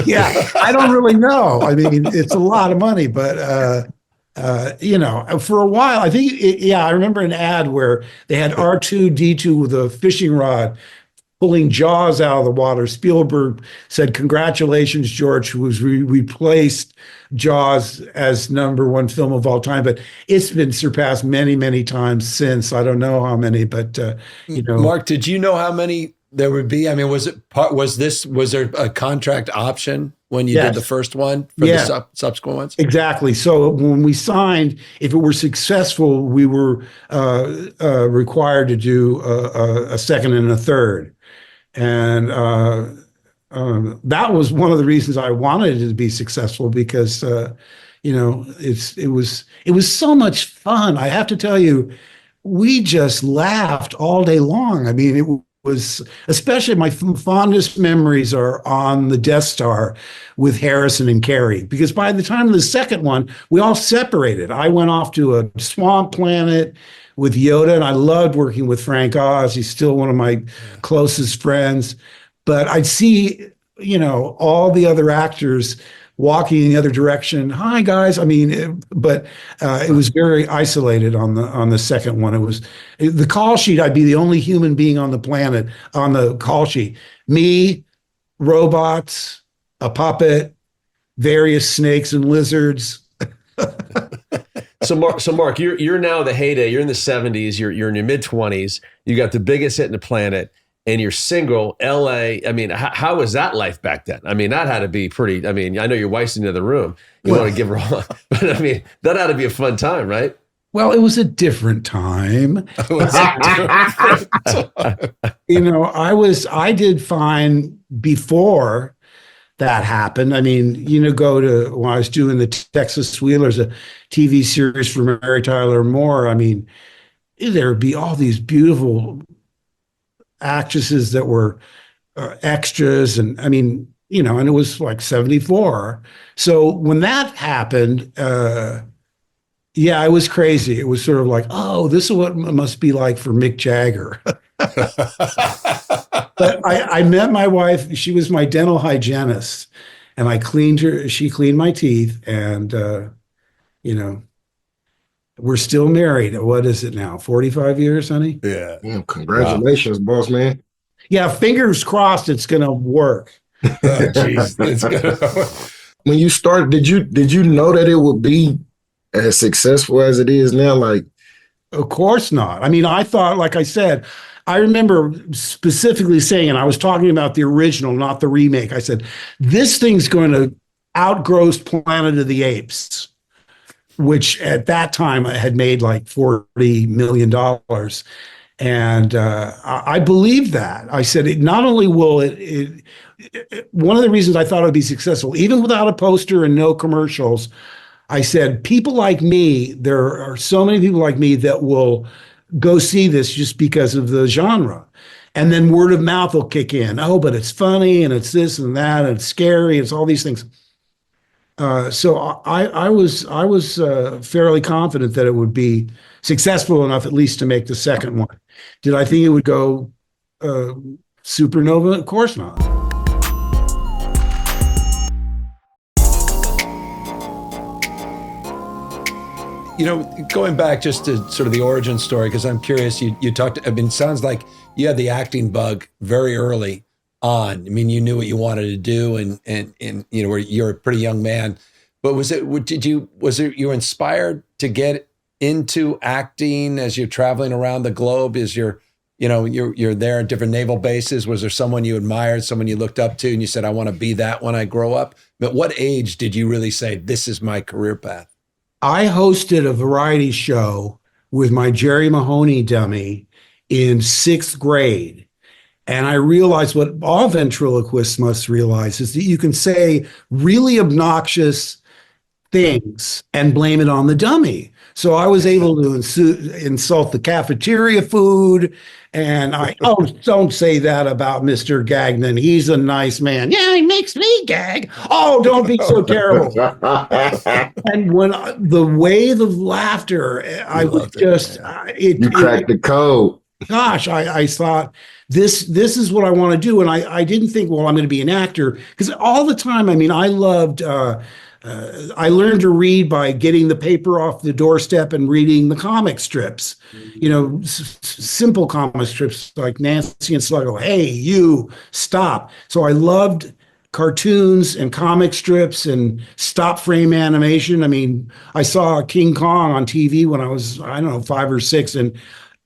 Yeah. I don't really know. I mean, it's a lot of money, but for a while, I think. I remember an ad where they had R2-D2 with a fishing rod pulling Jaws out of the water. Spielberg said, congratulations, George, who was replaced Jaws as #1 film of all time. But it's been surpassed many, many times since. I don't know how many, but, Mark, did you know how many there would be? I mean, was there a contract option when you did the first one for the subsequent ones? Exactly. So when we signed, if it were successful, we were required to do a second and a third. And that was one of the reasons I wanted it to be successful, because it was so much fun. I have to tell you, we just laughed all day long. I mean, it was, especially my fondest memories are on the Death Star with Harrison and Carrie, because by the time of the second one, we all separated. I went off to a swamp planet with Yoda, and I loved working with Frank Oz. He's still one of my closest friends. But I'd see, all the other actors walking in the other direction. Hi, guys. I mean, it was very isolated on the second one. It was the call sheet. I'd be the only human being on the planet on the call sheet. Me, robots, a puppet, various snakes and lizards. So Mark, you're now the heyday. You're in the 70s. You're in your mid 20s. You got the biggest hit in the planet. and you're single, LA. I mean, how was that life back then? I mean, that had to be pretty. I mean, I know your wife's in the other room. You want to give her all, but I mean, that had to be a fun time, right? Well, it was a different time. You know, I did fine before that happened. I mean, you know, when I was doing the Texas Wheelers, a TV series for Mary Tyler Moore, I mean, there would be all these beautiful actresses that were extras. And I mean, you know, and it was like 74. So when that happened, yeah, it was crazy. It was sort of like, oh, this is what it must be like for Mick Jagger. But I met my wife. She was my dental hygienist, and I cleaned her. She cleaned my teeth, and you know, we're still married. What is it now? 45 years, honey? Yeah. Congratulations, boss man. Yeah, fingers crossed it's gonna work. Jeez, it's good. When you started, did you know that it would be as successful as it is now? Like, of course not. I mean, I thought, like I said, I remember specifically saying, and I was talking about the original, not the remake. I said, this thing's going to outgross Planet of the Apes, which at that time had made like $40 million. And I believed that. I said, not only will it, one of the reasons I thought it would be successful, even without a poster and no commercials, I said, people like me, there are so many people like me that will go see this just because of the genre. And then word of mouth will kick in. Oh, but it's funny and it's this and that and it's scary. It's all these things. So I was fairly confident that it would be successful enough, at least to make the second one. Did I think it would go supernova? Of course not. You know, going back just to sort of the origin story, because I'm curious, you talked, I mean, it sounds like you had the acting bug very early on. I mean, you knew what you wanted to do and you know, you're a pretty young man, but was you were inspired to get into acting as you're traveling around the globe? You're there at different naval bases. Was there someone you admired, someone you looked up to, and you said, I want to be that when I grow up? But what age did you really say, this is my career path? I hosted a variety show with my Jerry Mahoney dummy in 6th grade. And I realized what all ventriloquists must realize is that you can say really obnoxious things and blame it on the dummy. So I was able to insult the cafeteria food. And don't say that about Mr. Gagnon. He's a nice man. Yeah, he makes me gag. Oh, don't be so terrible. And when the wave of laughter, I was just, you cracked the code. Gosh, I thought this is what I want to do. And I didn't think, well, I'm going to be an actor. Because all the time, I mean, I loved, I learned to read by getting the paper off the doorstep and reading the comic strips, you know, simple comic strips like Nancy and Sluggo. Hey, you stop. So I loved cartoons and comic strips and stop frame animation. I mean, I saw King Kong on TV when I was, I don't know, 5 or 6, and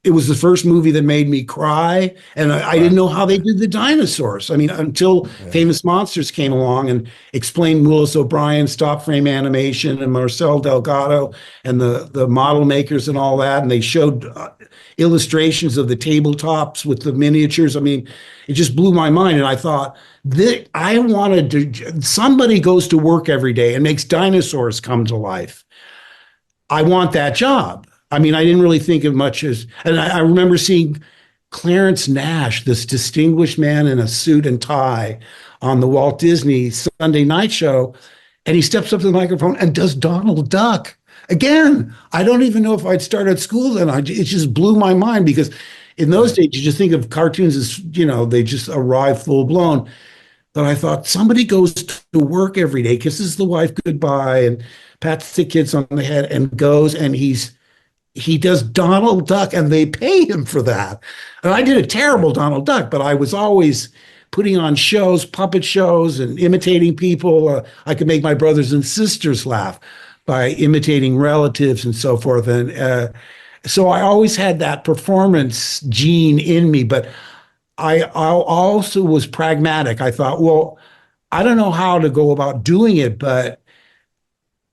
it was the first movie that made me cry. And I didn't know how they did the dinosaurs. I mean, until Famous Monsters came along and explained Willis O'Brien's stop frame animation and Marcel Delgado and the model makers and all that. And they showed illustrations of the tabletops with the miniatures. I mean, it just blew my mind. And I thought, I wanted to, somebody goes to work every day and makes dinosaurs come to life. I want that job. I mean, I didn't really think of much as, and I remember seeing Clarence Nash, this distinguished man in a suit and tie on the Walt Disney Sunday night show. And he steps up to the microphone and does Donald Duck. Again, I don't even know if I'd started school then. It just blew my mind because in those days, you just think of cartoons as, you know, they just arrive full blown. But I thought somebody goes to work every day, kisses the wife goodbye and pats the kids on the head and goes and he does Donald Duck and they pay him for that. And I did a terrible Donald Duck, but I was always putting on shows, puppet shows and imitating people. I could make my brothers and sisters laugh by imitating relatives and so forth. And so I always had that performance gene in me, but I also was pragmatic. I thought, well, I don't know how to go about doing it, but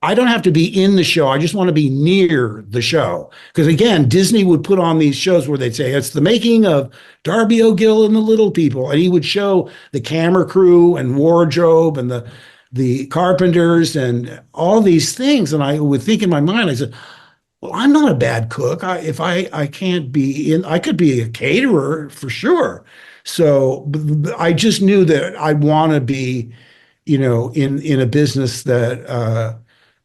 I don't have to be in the show. I just want to be near the show. Because again, Disney would put on these shows where they'd say, it's the making of Darby O'Gill and the Little People. And he would show the camera crew and wardrobe and the carpenters and all these things. And I would think in my mind, I said, well, I'm not a bad cook. If I can't be in, I could be a caterer for sure. So I just knew that I want to be, in a business that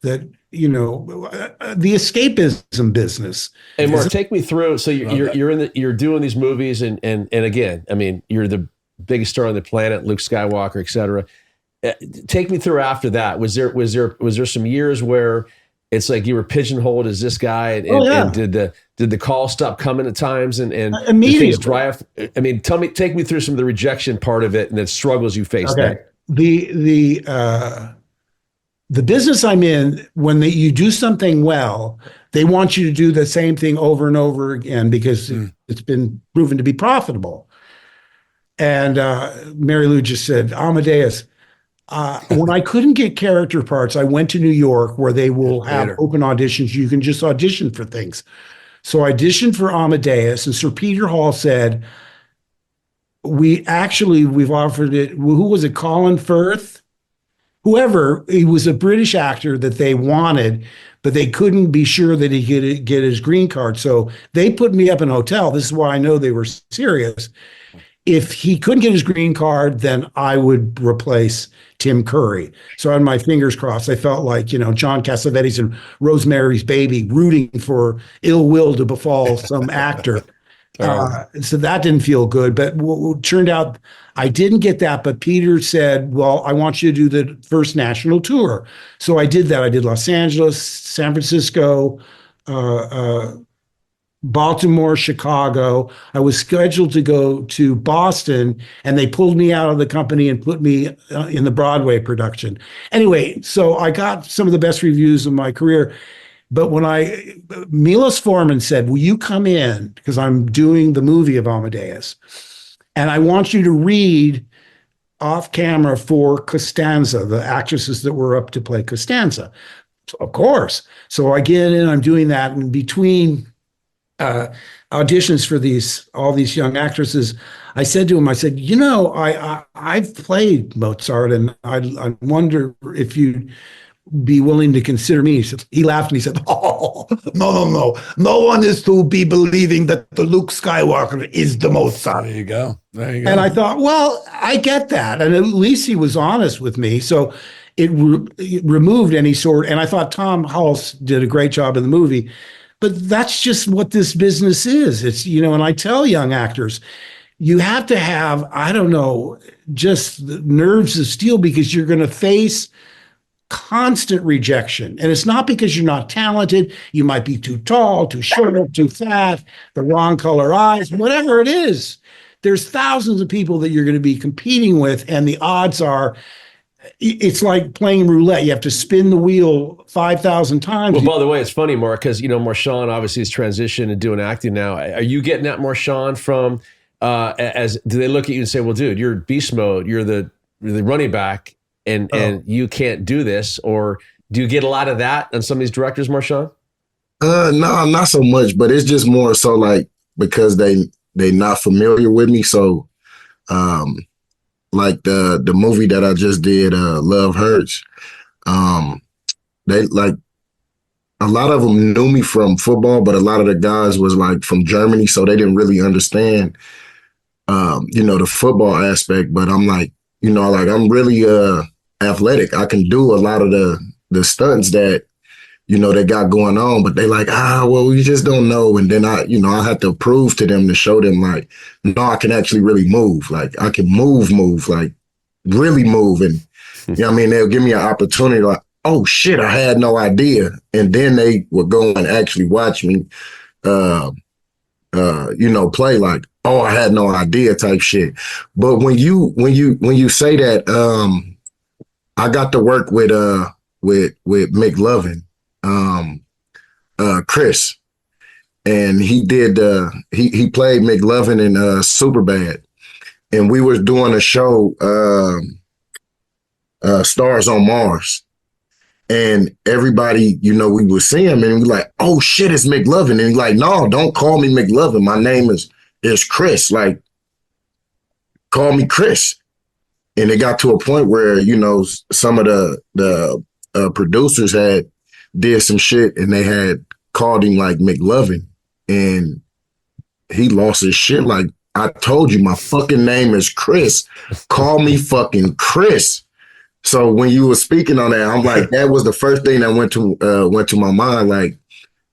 the escapism business. And Mark, take me through. So you're doing these movies, and again, I mean, you're the biggest star on the planet, Luke Skywalker, et cetera. Take me through after that. Was there some years where it's like you were pigeonholed as this guy, and did the call stop coming at times, and immediately things dry up? I mean, take me through some of the rejection part of it and the struggles you faced. Okay. The business I'm in, when you do something well, they want you to do the same thing over and over again because it's been proven to be profitable. And Mary Lou just said, Amadeus, when I couldn't get character parts, I went to New York where they will have open auditions. You can just audition for things. So I auditioned for Amadeus, and Sir Peter Hall said, we've offered it. Who was it? Colin Firth? Whoever, he was a British actor that they wanted, but they couldn't be sure that he could get his green card. So they put me up in a hotel. This is why I know they were serious. If he couldn't get his green card, then I would replace Tim Curry. So I had my fingers crossed. I felt like, John Cassavetes and Rosemary's Baby rooting for ill will to befall some actor. So that didn't feel good, but what turned out I didn't get that. But Peter said, well, I want you to do the first national tour. So I did that. I did Los Angeles, San Francisco, Baltimore, Chicago. I was scheduled to go to Boston, and they pulled me out of the company and put me in the Broadway production. Anyway, so I got some of the best reviews of my career. But when Milos Forman said, will you come in, because I'm doing the movie of Amadeus, and I want you to read off camera for Costanza, the actresses that were up to play Costanza. So, of course. So I get in, I'm doing that, and between auditions for all these young actresses, I said to him, I've played Mozart, and I wonder if you'd be willing to consider me. He laughed and he said, oh, no. No one is to be believing that the Luke Skywalker is the Mozart. There you go. And I thought, well, I get that. And at least he was honest with me. So it removed any sort. And I thought Tom Hulse did a great job in the movie. But that's just what this business is. It's, and I tell young actors, you have to have, just the nerves of steel, because you're going to face constant rejection. And it's not because you're not talented. You might be too tall, too short, too fat, the wrong color eyes, whatever it is. There's thousands of people that you're going to be competing with, and the odds are, it's like playing roulette. You have to spin the wheel 5,000 times. Well, by the way, it's funny, Mark, because, Marshawn obviously has transitioned and doing acting now. Are you getting that, Marshawn, from, do they look at you and say, well, dude, you're beast mode, you're the running back, and you can't do this? Or do you get a lot of that on some of these directors, Marshawn? No, not so much, but it's just more so like because they not familiar with me. So like the movie that I just did, Love Hurts, they like a lot of them knew me from football, but a lot of the guys was like from Germany, so they didn't really understand the football aspect. But I'm like, I'm really athletic. I can do a lot of the stunts that, they got going on, but they like, well, we just don't know. And then I had to prove to them, to show them like, no, I can actually really move. Like I can move, like really move. And, they'll give me an opportunity like, oh shit, I had no idea. And then they would go and actually watch me, play like, oh, I had no idea type shit. But when you say that, I got to work with McLovin, Chris, and he did he played McLovin in Superbad, and we were doing a show, Stars on Mars. And everybody, you know, we would see him and we like, oh shit, it's McLovin. And he's like, no, don't call me McLovin. My name is Chris. Like, call me Chris. And it got to a point where, you know, some of the producers did some shit and they had called him like McLovin, and he lost his shit. Like, I told you, my fucking name is Chris. Call me fucking Chris. So when you were speaking on that, I'm like, that was the first thing that went to my mind. Like,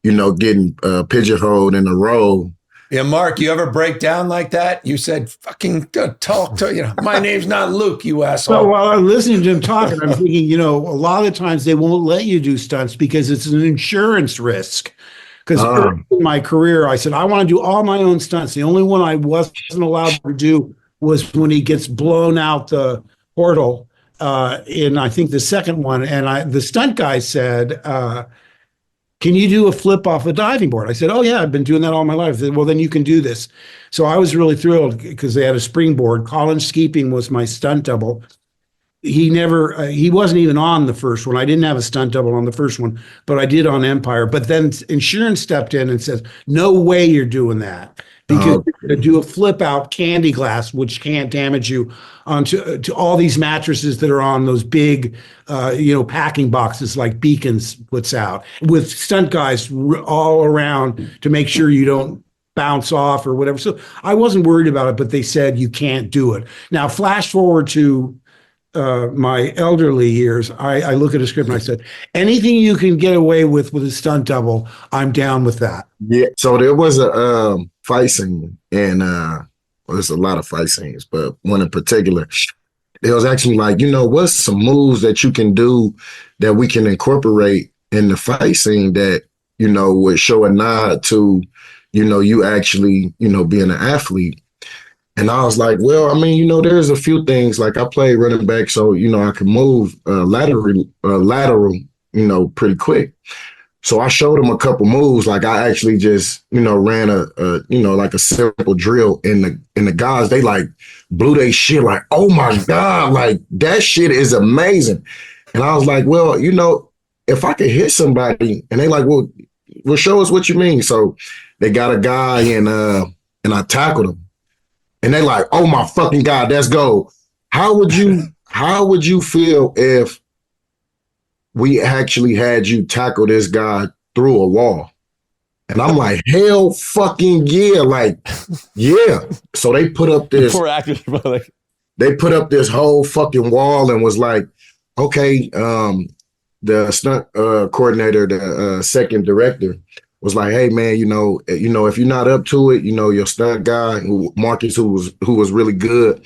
you know, getting pigeonholed in a role. Yeah, Mark, you ever break down like that? You said, fucking talk to, you know, my name's not Luke, you asshole. So while I'm listening to him talking, I'm thinking, you know, a lot of times they won't let you do stunts because it's an insurance risk. Because early in my career, I said, I want to do all my own stunts. The only one I wasn't allowed to do was when he gets blown out the portal in, I think, the second one. And the stunt guy said, can you do a flip off a diving board? I said, oh, yeah, I've been doing that all my life. They said, well, then you can do this. So I was really thrilled because they had a springboard. Colin Skeeping was my stunt double. He wasn't even on the first one. I didn't have a stunt double on the first one, but I did on Empire. But then insurance stepped in and said, no way you're doing that. Because you're going to do a flip out candy glass, which can't damage you, onto to all these mattresses that are on those big, packing boxes like Beacons puts out, with stunt guys all around to make sure you don't bounce off or whatever. So I wasn't worried about it, but they said you can't do it. Now, flash forward to my elderly years, I look at a script and I said, anything you can get away with a stunt double, I'm down with that. Yeah. So there was a fight scene, and there's a lot of fight scenes, but one in particular, it was actually like, you know, what's some moves that you can do that we can incorporate in the fight scene that, you know, would show a nod to, you know, you actually, you know, being an athlete. And I was like, well, I mean, you know, there's a few things. Like, I played running back, so, you know, I can move lateral, you know, pretty quick. So I showed him a couple moves. Like, I actually just, you know, ran like a simple drill, and the guys, they like blew their shit like, oh my God, like that shit is amazing. And I was like, well, you know, if I could hit somebody, and they like, well, show us what you mean. So they got a guy, and I tackled him. And they like, oh my fucking God, let's go. How would you feel if we actually had you tackle this guy through a wall? And I'm like, hell fucking yeah. Like, yeah. So they put up this, poor actors, they put up this whole fucking wall and was like, okay, the stunt coordinator, the second director, was like, hey man, you know, if you're not up to it, you know, your stunt guy, Marcus, who was really good.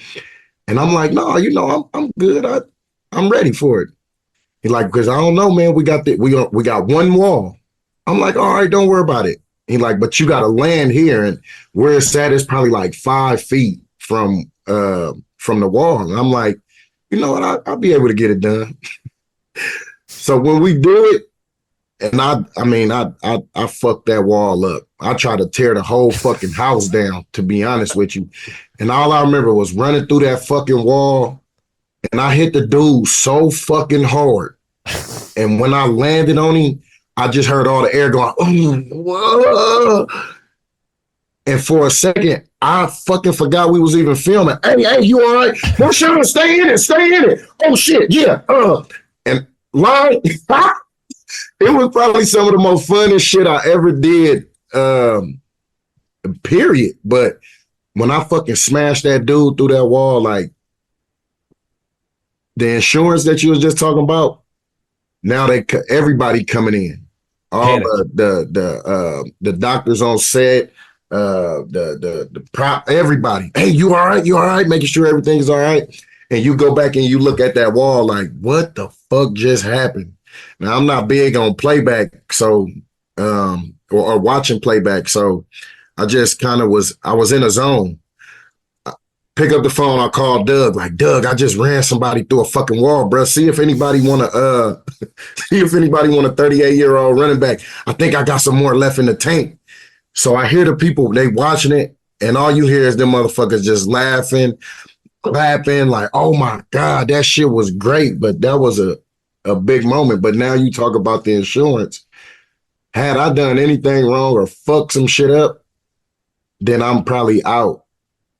And I'm like, no, you know, I'm good. I'm ready for it. He's like, because I don't know, man, we got one wall. I'm like, all right, don't worry about it. He's like, but you got to land here, and where it's at is probably like 5 feet from the wall. And I'm like, you know what, I'll be able to get it done. So when we do it, and I fucked that wall up. I tried to tear the whole fucking house down, to be honest with you. And all I remember was running through that fucking wall, and I hit the dude so fucking hard. And when I landed on him, I just heard all the air going, whoa. And for a second, I fucking forgot we was even filming. Hey, you all right? Marshawn, stay in it. Oh shit, yeah. And line. It was probably some of the most funnest shit I ever did, period. But when I fucking smashed that dude through that wall, like, the insurance that you was just talking about, now everybody coming in. All the doctors on set, the prop, everybody. Hey, you all right? You all right? Making sure everything is all right. And you go back and you look at that wall like, what the fuck just happened? Now, I'm not big on playback, so or watching playback, so I just kind of was in a zone. I pick up the phone, I call Doug, like, Doug, I just ran somebody through a fucking wall, bro. See if anybody want a 38-year-old running back. I think I got some more left in the tank. So I hear the people, they watching it, and all you hear is them motherfuckers just laughing, clapping, like, oh my God, that shit was great. But that was a big moment. But now you talk about the insurance. Had I done anything wrong or fucked some shit up, then I'm probably out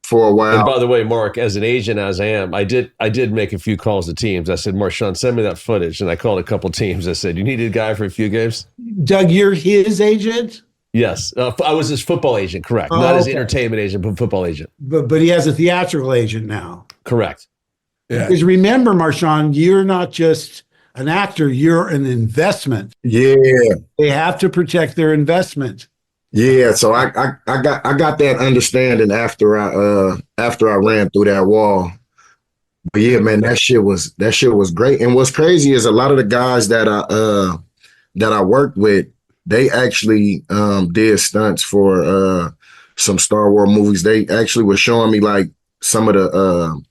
for a while. And by the way, Mark, as an agent as I am, I did make a few calls to teams. I said, Marshawn, send me that footage. And I called a couple teams. I said, you need a guy for a few games? Doug, you're his agent? Yes. I was his football agent, correct. Not his entertainment agent, but football agent. But he has a theatrical agent now. Correct. Yeah. Because remember, Marshawn, you're not just an actor, you're an investment. Yeah. They have to protect their investment. Yeah, so I got that understanding after I ran through that wall. But yeah, man, that shit was great. And what's crazy is a lot of the guys that I worked with, they actually did stunts for some Star Wars movies. They actually were showing me like some of the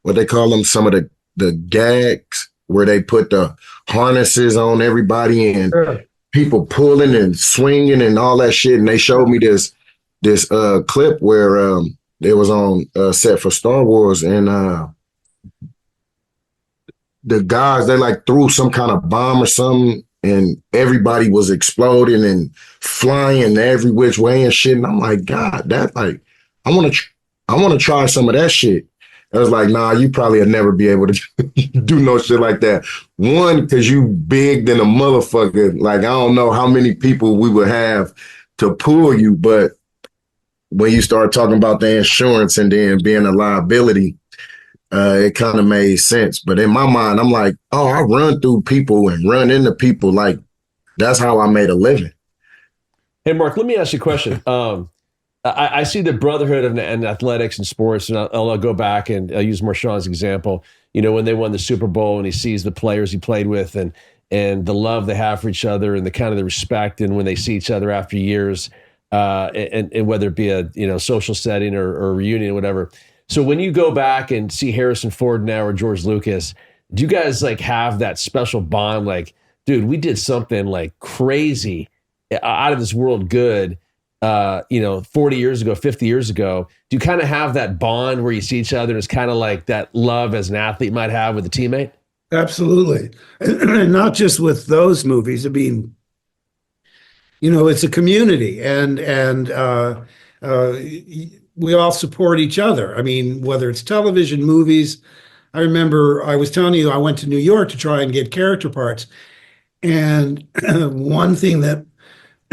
what they call them, some of the gags where they put the harnesses on everybody and people pulling and swinging and all that shit. And they showed me this clip where it was on set for Star Wars, and the guys, they like threw some kind of bomb or something, and everybody was exploding and flying every which way and shit. And I'm like, God, that like, I want to try some of that shit. I was like, nah, you probably would never be able to do no shit like that. One, because you big than a motherfucker. Like, I don't know how many people we would have to pull you. But when you start talking about the insurance and then being a liability, it kind of made sense. But in my mind, I'm like, oh, I run through people and run into people. Like, that's how I made a living. Hey, Mark, let me ask you a question. I see the brotherhood of and athletics and sports, and I'll go back and I'll use Marshawn's example. You know, when they won the Super Bowl and he sees the players he played with and the love they have for each other and the kind of the respect, and when they see each other after years, and whether it be a social setting or a reunion or whatever. So when you go back and see Harrison Ford now or George Lucas, do you guys like have that special bond? Like, dude, we did something like crazy, out of this world good. 40 years ago, 50 years ago, do you kind of have that bond where you see each other and it's kind of like that love as an athlete might have with a teammate? Absolutely. And not just with those movies. I mean, it's a community and we all support each other. I mean, whether it's television, movies. I remember I was telling you, I went to New York to try and get character parts. And one thing that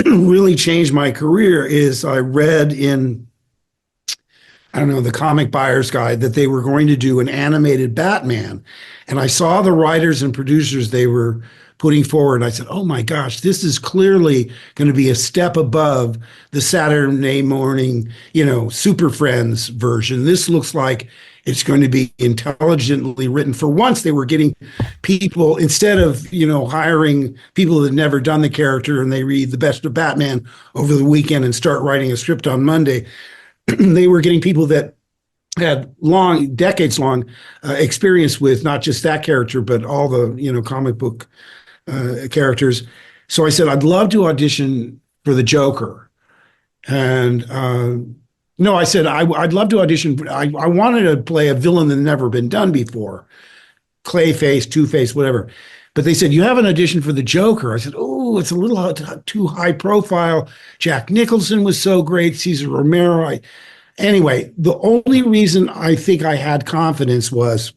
really changed my career is I read in, the Comic Buyer's Guide that they were going to do an animated Batman. And I saw the writers and producers they were putting forward. And I said, oh my gosh, this is clearly going to be a step above the Saturday morning, Super Friends version. This looks like it's going to be intelligently written. For once, they were getting people, instead of, hiring people that had never done the character and they read The Best of Batman over the weekend and start writing a script on Monday, they were getting people that had decades-long experience with not just that character, but all the, comic book characters. So I said, I'd love to audition for the Joker. And no, I said, I'd love to audition. I wanted to play a villain that had never been done before. Clayface, Two-Face, whatever. But they said, you have an audition for the Joker. I said, oh, it's a little too high profile. Jack Nicholson was so great. Cesar Romero. Anyway, the only reason I think I had confidence was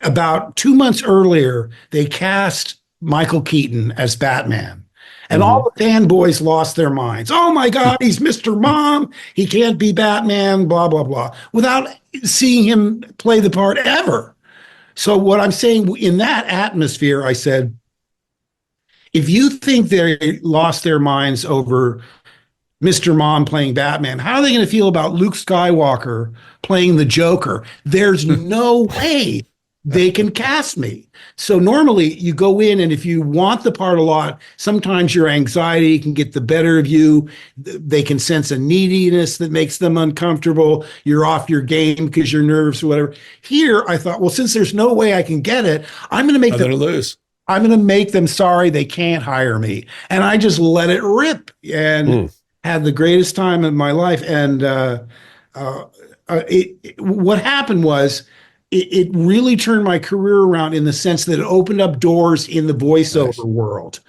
about 2 months earlier, they cast Michael Keaton as Batman. And all the fanboys lost their minds. Oh my God, he's Mr. Mom. He can't be Batman, blah, blah, blah, without seeing him play the part ever. So what I'm saying, in that atmosphere, I said, if you think they lost their minds over Mr. Mom playing Batman, how are they going to feel about Luke Skywalker playing the Joker? There's no way they can cast me. So normally you go in, and if you want the part a lot, sometimes your anxiety can get the better of you. They can sense a neediness that makes them uncomfortable. You're off your game because you're nervous or whatever. Here, I thought, well, since there's no way I can get it, I'm going to make them sorry they can't hire me. And I just let it rip. And had the greatest time of my life. And what happened was it really turned my career around in the sense that it opened up doors in the voiceover world.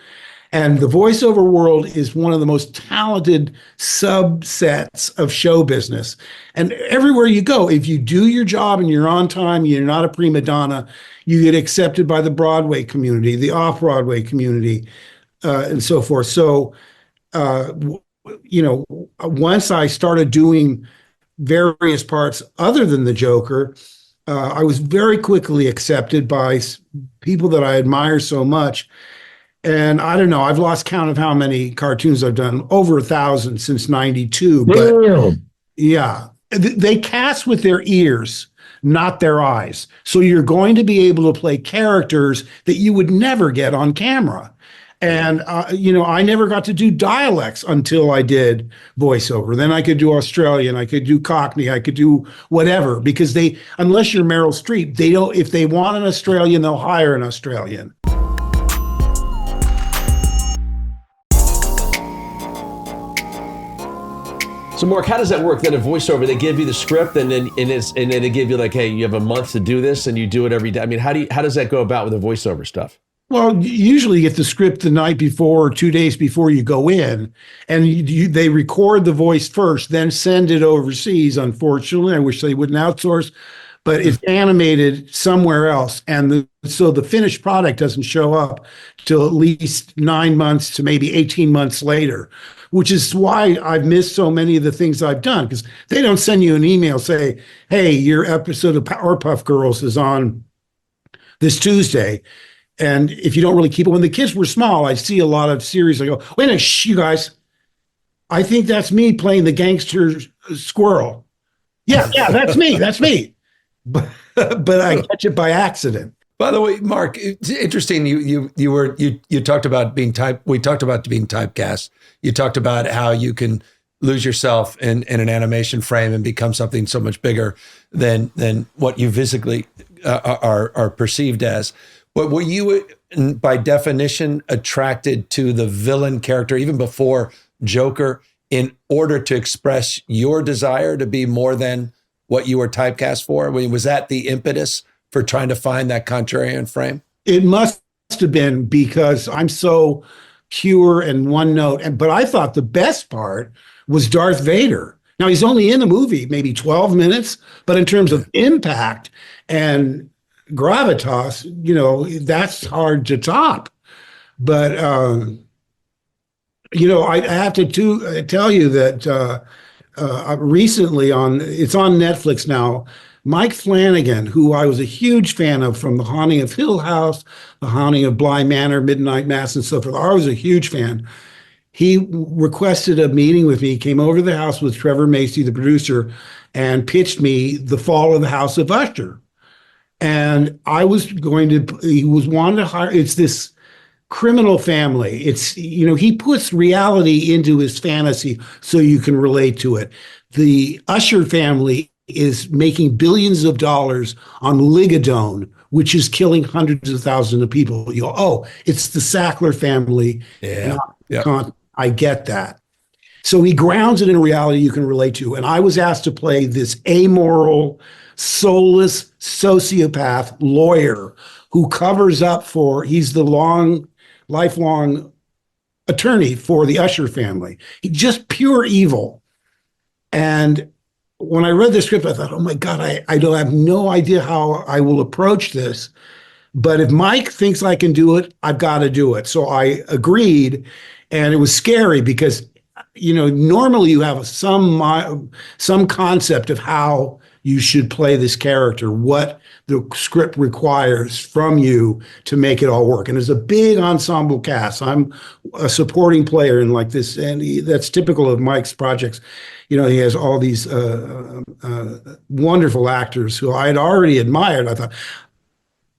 And the voiceover world is one of the most talented subsets of show business. And everywhere you go, if you do your job and you're on time, you're not a prima donna, you get accepted by the Broadway community, the off-Broadway community, and so forth. So, once I started doing various parts other than the Joker, I was very quickly accepted by people that I admire so much. And I don't know, I've lost count of how many cartoons I've done, over 1,000 since 92. But yeah, they cast with their ears, not their eyes. So you're going to be able to play characters that you would never get on camera. And, I never got to do dialects until I did voiceover. Then I could do Australian, I could do Cockney, I could do whatever, because unless you're Meryl Streep, if they want an Australian, they'll hire an Australian. So Mark, how does that work? Then a voiceover, they give you the script and then they give you like, hey, you have a month to do this and you do it every day. I mean, how does that go about with the voiceover stuff? Well, usually you get the script the night before or 2 days before you go in, and they record the voice first, then send it overseas. Unfortunately, I wish they wouldn't outsource, but it's animated somewhere else. And so the finished product doesn't show up till at least 9 months to maybe 18 months later, which is why I've missed so many of the things I've done, because they don't send you an email say, hey, your episode of Powerpuff Girls is on this Tuesday. And if you don't really keep it, when the kids were small, I see a lot of series. I go, wait a minute, shh, you guys. I think that's me playing the gangster squirrel. Yeah, that's me. That's me. But I catch it by accident. By the way, Mark, it's interesting. You talked about being we talked about being typecast. You talked about how you can lose yourself in an animation frame and become something so much bigger than what you physically are perceived as. But were you, by definition, attracted to the villain character even before Joker in order to express your desire to be more than what you were typecast for? I mean, was that the impetus for trying to find that contrarian frame? It must have been, because I'm so pure and one note. But I thought the best part was Darth Vader. Now, he's only in the movie maybe 12 minutes, but in terms of impact and gravitas, that's hard to top. But, I have to tell you that recently it's on Netflix now, Mike Flanagan, who I was a huge fan of from The Haunting of Hill House, The Haunting of Bly Manor, Midnight Mass, and so forth. I was a huge fan. He requested a meeting with me. He came over to the house with Trevor Macy, the producer, and pitched me The Fall of the House of Usher. And he was wanting to hire, it's this criminal family. It's, he puts reality into his fantasy so you can relate to it. The Usher family is making billions of dollars on Ligadone, which is killing hundreds of thousands of people. You go, oh, it's the Sackler family. Yeah. I get that. So he grounds it in reality you can relate to. And I was asked to play this amoral, soulless sociopath lawyer who covers up he's the lifelong attorney for the Usher family. He's just pure evil. And when I read the script, I thought, oh my God, I don't have no idea how I will approach this. But if Mike thinks I can do it, I've got to do it. So I agreed. And it was scary because, normally you have some concept of how you should play this character, what the script requires from you to make it all work. And it's a big ensemble cast. I'm a supporting player in like this, and that's typical of Mike's projects. He has all these wonderful actors who I had already admired. I thought,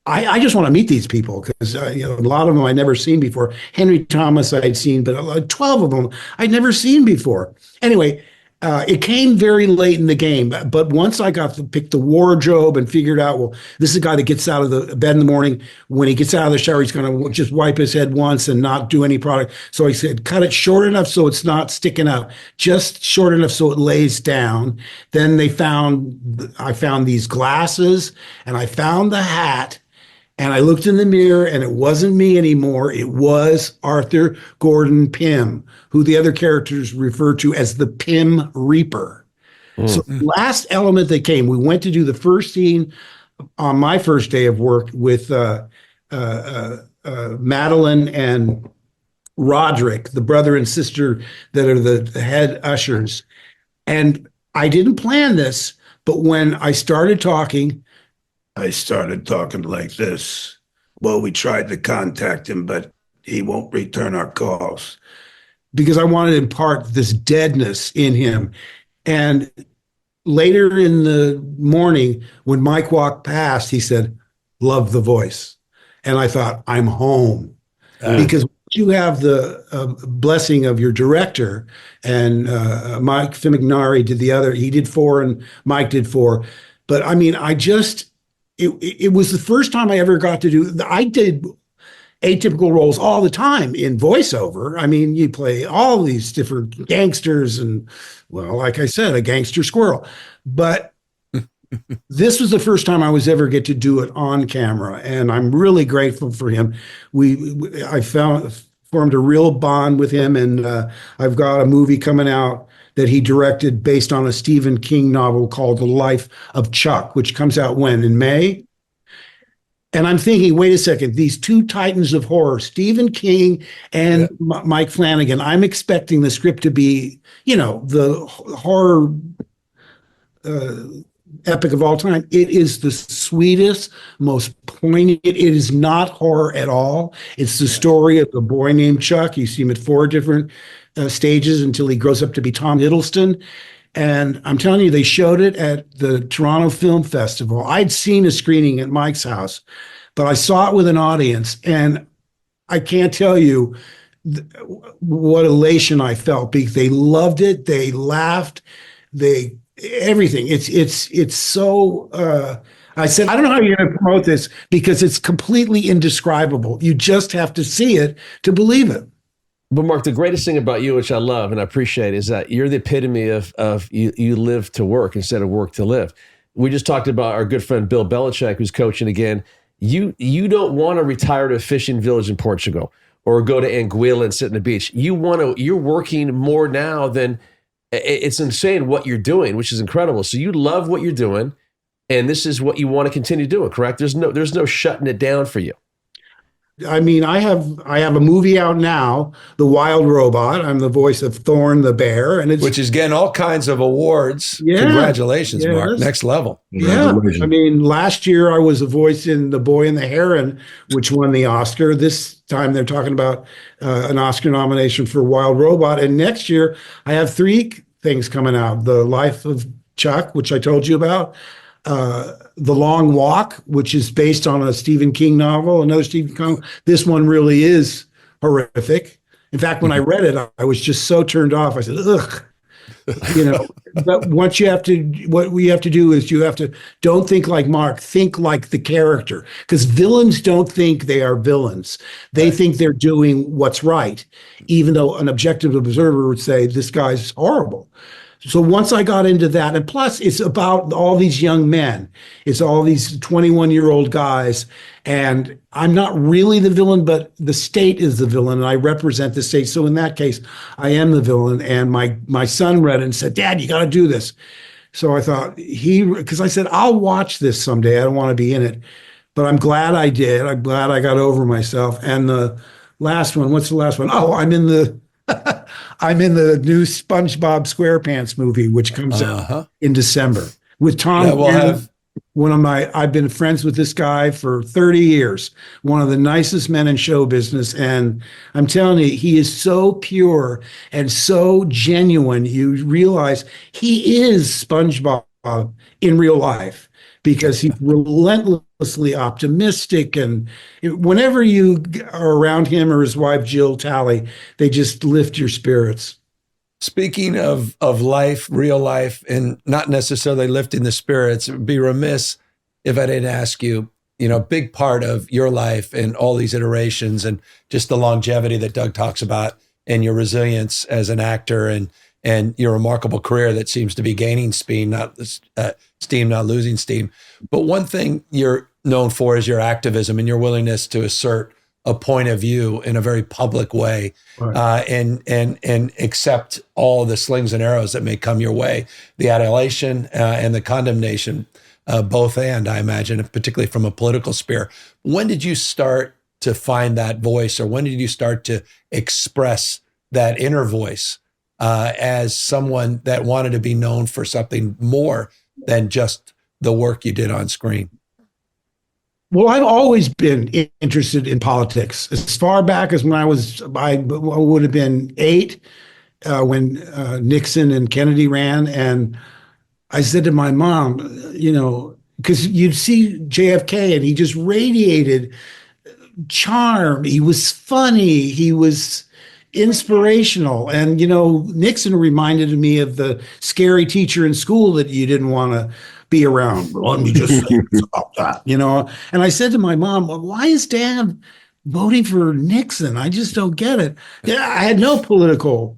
I just want to meet these people because a lot of them I'd never seen before. Henry Thomas I'd seen, but 12 of them I'd never seen before. Anyway, It came very late in the game, but once I got to pick the wardrobe and figured out, well, this is a guy that gets out of the bed in the morning. When he gets out of the shower, he's going to just wipe his head once and not do any product. So I said, cut it short enough so it's not sticking out, just short enough so it lays down. Then I found these glasses and I found the hat. And I looked in the mirror and it wasn't me anymore. It was Arthur Gordon Pym, who the other characters refer to as the Pym Reaper. So the last element that came, we went to do the first scene on my first day of work with Madeline and Roderick, the brother and sister that are the head ushers. And I didn't plan this, but when I started talking like this. Well, we tried to contact him, but he won't return our calls. Because I wanted to impart this deadness in him. And later in the morning, when Mike walked past, he said, love the voice. And I thought, I'm home. Because you have the blessing of your director, and Mike Fimignari did the other. He did 4 and Mike did 4. But I mean, it was the first time I ever got to do, I did atypical roles all the time in voiceover. I mean, you play all these different gangsters and, well, like I said, a gangster squirrel. But this was the first time I was ever get to do it on camera. And I'm really grateful for him. I formed a real bond with him. And I've got a movie coming out that he directed based on a Stephen King novel called The Life of Chuck, which comes out when? In May? And I'm thinking, wait a second, these two titans of horror, Stephen King and Mike Flanagan, I'm expecting the script to be, the horror epic of all time. It is the sweetest, most poignant. It is not horror at all. It's the story of a boy named Chuck. You see him at 4 different stages until he grows up to be Tom Hiddleston. And I'm telling you, they showed it at the Toronto Film Festival. I'd seen a screening at Mike's house, but I saw it with an audience, and I can't tell you what elation I felt, because they loved it. They laughed. Everything. It's so, I said, I don't know how you're going to promote this, because it's completely indescribable. You just have to see it to believe it. But Mark, the greatest thing about you, which I love and I appreciate, is that you're the epitome of you live to work instead of work to live. We just talked about our good friend Bill Belichick, who's coaching again. You don't want to retire to a fishing village in Portugal or go to Anguilla and sit on the beach. You're working more now than, it's insane what you're doing, which is incredible. So you love what you're doing, and this is what you want to continue doing, correct? There's no shutting it down for you. I mean, I have a movie out now, The Wild Robot. I'm the voice of Thorn the bear, and which is getting all kinds of awards. Yeah, congratulations, Mark. Next level. Yeah. I mean, last year I was a voice in The Boy and the Heron, which won the Oscar. This time they're talking about an Oscar nomination for Wild Robot. And next year I have 3 things coming out: The Life of Chuck, which I told you about, The Long Walk, which is based on a Stephen King novel, another Stephen King. This one really is horrific. In fact, when I read it, I was just so turned off. I said, ugh. But what we have to do is don't think like Mark, think like the character. Because villains don't think they are villains. They think they're doing what's right, even though an objective observer would say, this guy's horrible. So once I got into that, and plus it's about all these young men, it's all these 21-year-old guys, and I'm not really the villain, but the state is the villain, and I represent the state. So in that case, I am the villain. And my son read it and said, Dad, you got to do this. So I thought because I said, I'll watch this someday. I don't want to be in it, but I'm glad I did. I'm glad I got over myself. And the last one, what's the last one? Oh, I'm in the new SpongeBob SquarePants movie, which comes out in December with Tom. I've been friends with this guy for 30 years, one of the nicest men in show business. And I'm telling you, he is so pure and so genuine. You realize he is SpongeBob in real life, because he's relentlessly optimistic. And whenever you are around him or his wife, Jill Talley, they just lift your spirits. Speaking of life, real life, and not necessarily lifting the spirits, it would be remiss if I didn't ask you, a big part of your life and all these iterations and just the longevity that Doug talks about and your resilience as an actor and your remarkable career that seems to be gaining steam, not losing steam. But one thing you're known for is your activism and your willingness to assert a point of view in a very public way, right. And accept all the slings and arrows that may come your way, the adulation and the condemnation, both and I imagine, particularly from a political sphere. When did you start to find that voice, or when did you start to express that inner voice as someone that wanted to be known for something more than just the work you did on screen? Well, I've always been interested in politics. As far back as when I would have been 8, when Nixon and Kennedy ran. And I said to my mom, because you'd see JFK and he just radiated charm. He was funny. He was inspirational. And, Nixon reminded me of the scary teacher in school that you didn't want to be around. Let me just say about that, And I said to my mom, well, why is Dad voting for Nixon? I just don't get it. Yeah, I had no political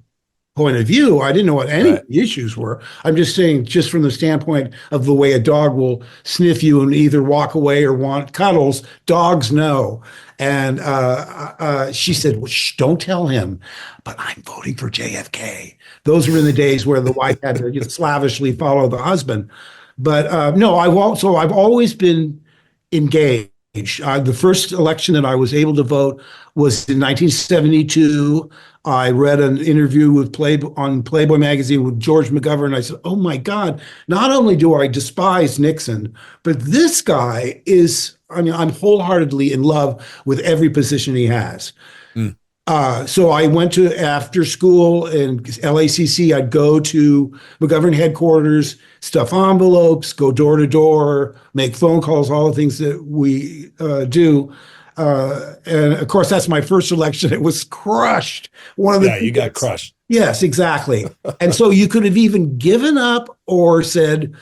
point of view. I didn't know what any issues were. I'm just saying, just from the standpoint of the way a dog will sniff you and either walk away or want cuddles, dogs know. And she said, well, don't tell him, but I'm voting for JFK. Those were in the days where the wife had to slavishly follow the husband. But no, I've always been engaged. The first election that I was able to vote was in 1972. I read an interview on Playboy magazine with George McGovern. I said, oh my God, not only do I despise Nixon, but this guy I'm wholeheartedly in love with every position he has. So I went to after school in LACC. I'd go to McGovern headquarters, stuff envelopes, go door to door, make phone calls, all the things that we do. And of course, that's my first election. It was crushed. You got crushed. Yes, exactly. And so you could have even given up or said,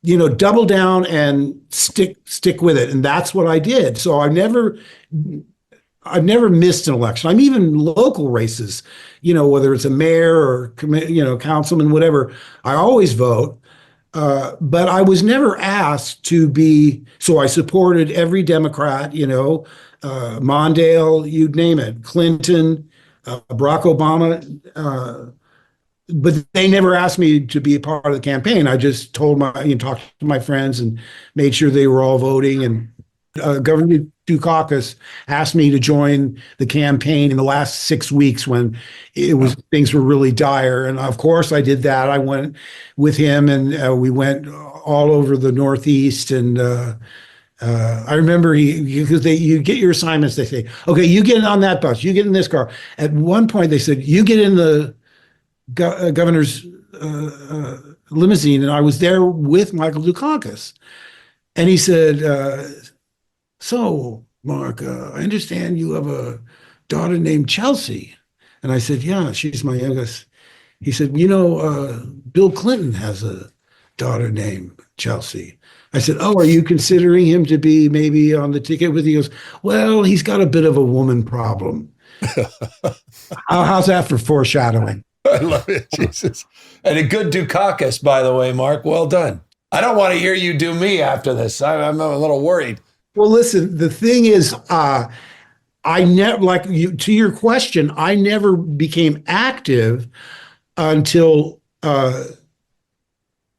double down and stick with it. And that's what I did. So I've never missed an election. I'm even local races, whether it's a mayor or, councilman, whatever, I always vote. But I was never asked to be, so I supported every Democrat, Mondale, you'd name it, Clinton, Barack Obama. But they never asked me to be a part of the campaign. I just talked to my friends and made sure they were all voting. And Governor Dukakis asked me to join the campaign in the last 6 weeks when things were really dire. And of course I did that. I went with him and we went all over the Northeast. And I remember because you get your assignments, they say, okay, you get on that bus, you get in this car. At one point they said, you get in the governor's limousine. And I was there with Michael Dukakis. And he said, so, Mark, I understand you have a daughter named Chelsea. And I said, yeah, she's my youngest. He said, Bill Clinton has a daughter named Chelsea. I said, oh, are you considering him to be maybe on the ticket with you? He goes, well, he's got a bit of a woman problem. How's that for foreshadowing? I love it, Jesus. And a good Dukakis, by the way, Mark. Well done. I don't want to hear you do me after this. I'm a little worried. Well, listen, the thing is, I never, to your question, I never became active until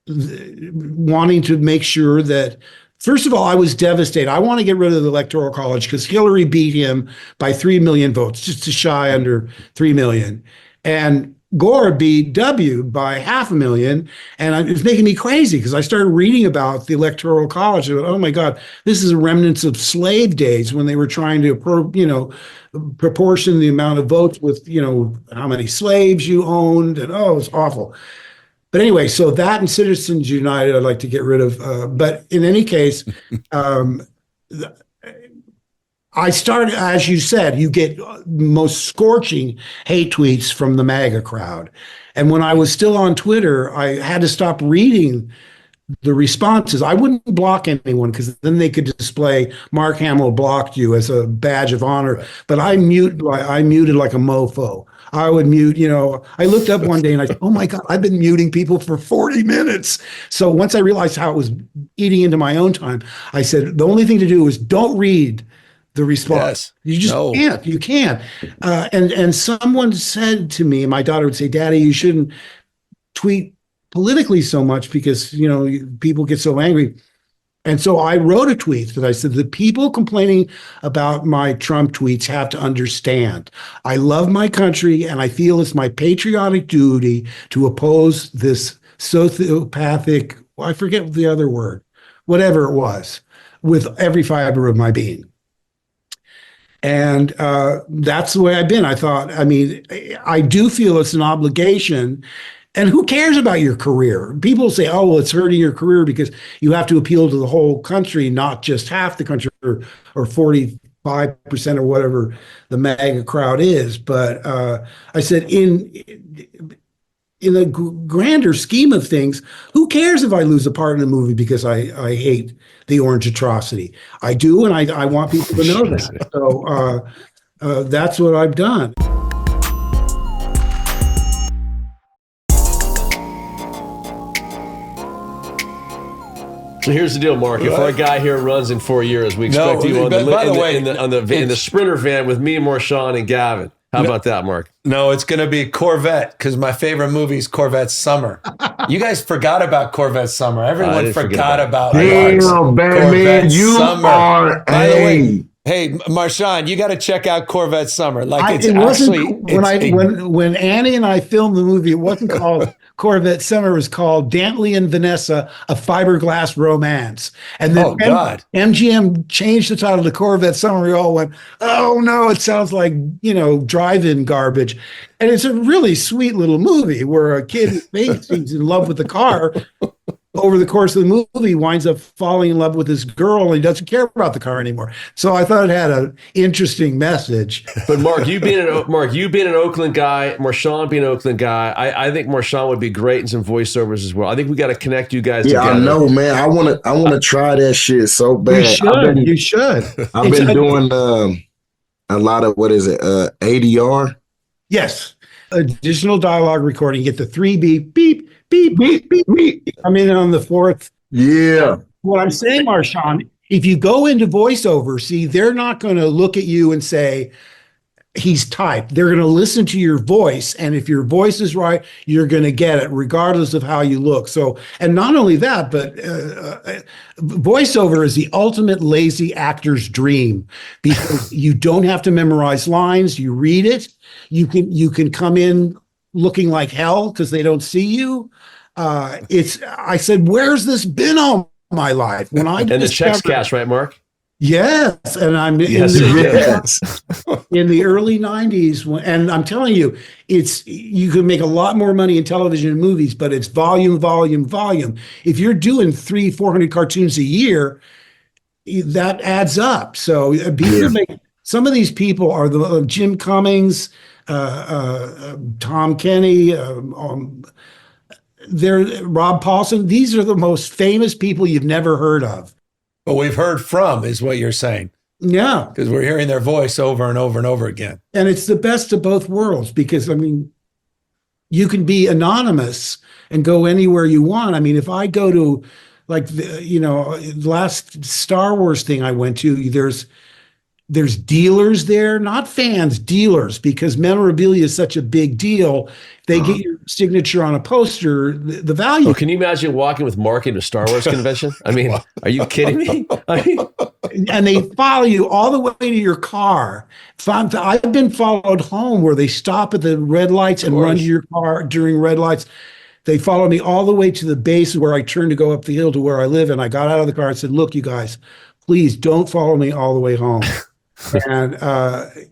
wanting to make sure that, first of all, I was devastated. I want to get rid of the Electoral College because Hillary beat him by 3 million votes, just a shy under 3 million. And Gore beat W by 500,000, and it was making me crazy because I started reading about the Electoral College. And, oh my God, this is remnants of slave days when they were trying to, proportion the amount of votes with, how many slaves you owned, and it was awful. But anyway, so that and Citizens United, I'd like to get rid of. But in any case, I started, as you said, you get most scorching hate tweets from the MAGA crowd. And when I was still on Twitter, I had to stop reading the responses. I wouldn't block anyone because then they could display Mark Hamill blocked you as a badge of honor. Right. But I muted like a mofo. I would mute, I looked up one day and I said, oh my God, I've been muting people for 40 minutes. So once I realized how it was eating into my own time, I said, the only thing to do is don't read the response. Yes. You just can't. You can't. And someone said to me, my daughter would say, Daddy, you shouldn't tweet politically so much because, people get so angry. And so I wrote a tweet that I said, the people complaining about my Trump tweets have to understand. I love my country and I feel it's my patriotic duty to oppose this sociopathic, I forget the other word, whatever it was, with every fiber of my being. And that's the way I've been. I thought, I do feel it's an obligation. And who cares about your career? People say, oh, well, it's hurting your career because you have to appeal to the whole country, not just half the country or 45% or whatever the MAGA crowd is. But I said, in the grander scheme of things, who cares if I lose a part in the movie because I hate the orange atrocity? I do, and I want people to know that. So that's what I've done. So here's the deal, Mark. If our guy here runs in 4 years, we expect you in the Sprinter van with me, Marshawn, and Gavin. How about that, Mark? No, it's going to be Corvette because my favorite movie is Corvette Summer. You guys forgot about Corvette Summer. Everyone forgot about Damn, Batman, you Summer. are. By the way, hey, Marshawn, you got to check out Corvette Summer. When Annie and I filmed the movie, it wasn't called Corvette Summer. It was called Dantley and Vanessa, A Fiberglass Romance. And then MGM changed the title to Corvette Summer. We all went, oh no, it sounds like, drive-in garbage. And it's a really sweet little movie where a kid is in love with the car. Over the course of the movie, winds up falling in love with this girl and he doesn't care about the car anymore. So I thought it had an interesting message. But Mark, you being an Oakland guy, Marshawn being an Oakland guy, I think Marshawn would be great in some voiceovers as well. I think we got to connect you guys together. I know, man. I want to try that shit so bad. You should. I've been doing a lot of ADR. Yes, additional dialogue recording. Get the 3 beep beep. Beep, beep, beep, beep. I'm in on the 4th. Yeah. What I'm saying, Marshawn, if you go into voiceover, see, they're not going to look at you and say, he's typed. They're going to listen to your voice. And if your voice is right, you're going to get it regardless of how you look. So, and not only that, but voiceover is the ultimate lazy actor's dream because you don't have to memorize lines. You read it. You can come in looking like hell because they don't see you. I said, where's this been all my life? When I and the checks cash, right, Mark? Yes, and I'm in the early 90s, and I'm telling you, you can make a lot more money in television and movies, but it's volume. If you're doing 300-400 cartoons a year, that adds up. So some of these people are the Jim Cummings, Tom Kenny, Rob Paulson. These are the most famous people you've never heard of. But we've heard from, is what you're saying. Yeah. Because we're hearing their voice over and over and over again. And it's the best of both worlds because, you can be anonymous and go anywhere you want. If I go to, the last Star Wars thing I went to, there's dealers there, not fans, dealers, because memorabilia is such a big deal. They get your signature on a poster, the value. Oh, can you imagine walking with Mark into a Star Wars convention? Are you kidding me? And they follow you all the way to your car. I've been followed home where they stop at the red lights and run to your car during red lights. They followed me all the way to the base where I turned to go up the hill to where I live. And I got out of the car and said, look, you guys, please don't follow me all the way home. And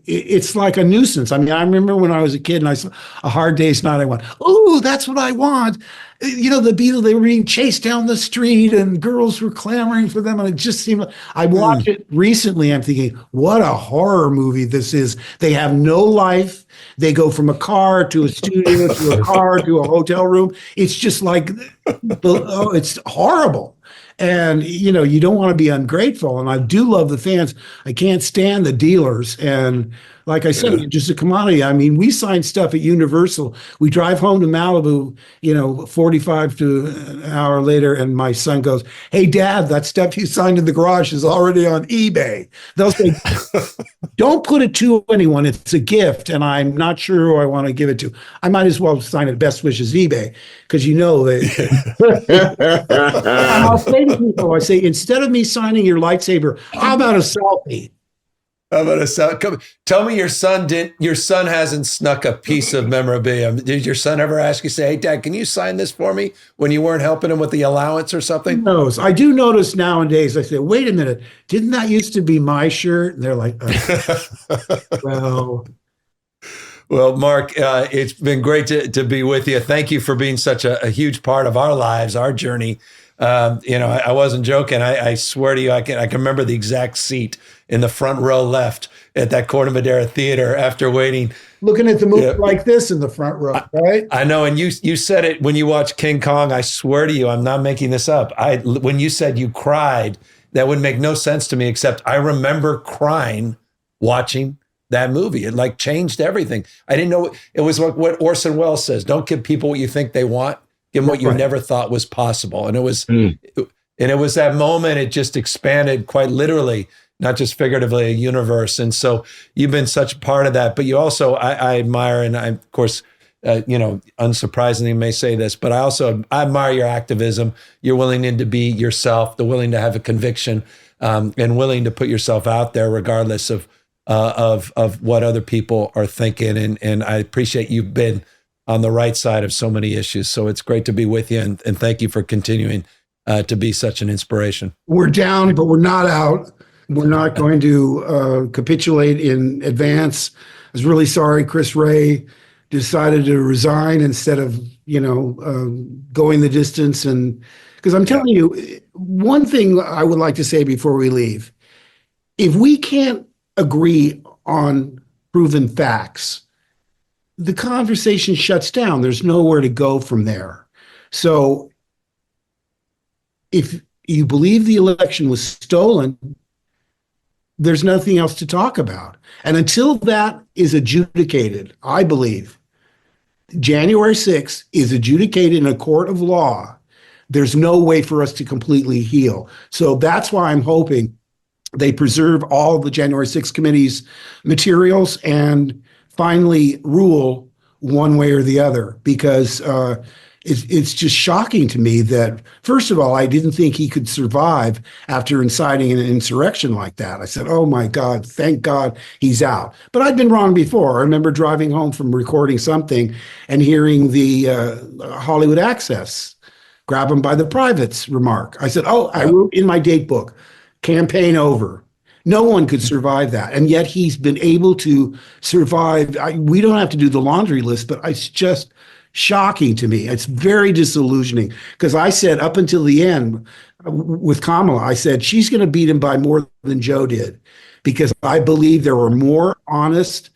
it's like a nuisance. I mean, I remember when I was a kid and I saw A Hard Day's Night, I went, oh, that's what I want. You know, the Beatles, they were being chased down the street and girls were clamoring for them. And it just seemed like, I watched it recently. I'm thinking, what a horror movie this is. They have no life. They go from a car to a studio to a car to a hotel room. It's just like, oh, it's horrible. And, you know, you don't want to be ungrateful. And I do love the fans. I can't stand the dealers. And like I said, just a commodity. I mean, we sign stuff at Universal. We drive home to Malibu, you know, 45 to an hour later. And my son goes, hey, Dad, that stuff you signed in the garage is already on eBay. They'll say, don't put it to anyone. It's a gift. And I'm not sure who I want to give it to. I might as well sign it Best Wishes eBay because, you know, and I'll say to people, I say, instead of me signing your lightsaber, how about a selfie? How about a selfie? Tell me your son hasn't snuck a piece of memorabilia. Did your son ever ask you, say, hey, Dad, can you sign this for me when you weren't helping him with the allowance or something? No, I do notice nowadays, I say, wait a minute, didn't that used to be my shirt? And they're like, well. Well, Mark, it's been great to be with you. Thank you for being such a huge part of our lives, our journey. You know, I wasn't joking. I swear to you, I can remember the exact seat in the front row left at that Corte Madera Theater after waiting. Looking at the movie like this in the front row, right? I know. And you said it when you watched King Kong. I swear to you, I'm not making this up. When you said you cried, that would make no sense to me, except I remember crying watching that movie. It like changed everything. I didn't know. It was like what Orson Welles says, don't give people what you think they want. Give them what you never thought was possible. And it was, that moment, it just expanded quite literally, not just figuratively, a universe. And so you've been such a part of that, but you also, I admire, and I, of course, you know, unsurprisingly may say this, but I admire your activism. You're willing to be yourself, the willing to have a conviction, and willing to put yourself out there regardless of what other people are thinking. And I appreciate you've been on the right side of so many issues. So it's great to be with you. And thank you for continuing to be such an inspiration. We're down, but we're not out. We're not going to capitulate in advance. I was really sorry Chris Ray decided to resign instead of, you know, going the distance. And because I'm telling you, one thing I would like to say before we leave, if we can't agree on proven facts, the conversation shuts down. There's nowhere to go from there. So if you believe the election was stolen, there's nothing else to talk about. And until that is adjudicated, I believe, January 6th is adjudicated in a court of law, there's no way for us to completely heal. So that's why I'm hoping they preserve all the January 6th committee's materials and finally rule one way or the other, because it's just shocking to me that, first of all, I didn't think he could survive after inciting an insurrection like that. I said, oh my God, thank God he's out. But I'd been wrong before. I remember driving home from recording something and hearing the Hollywood Access, grab him by the privates remark. I said, oh, I wrote in my date book, campaign over. No one could survive that. And yet he's been able to survive. We don't have to do the laundry list, but it's just shocking to me. It's very disillusioning, because I said up until the end with Kamala, I said she's going to beat him by more than Joe did, because I believe there were more honest,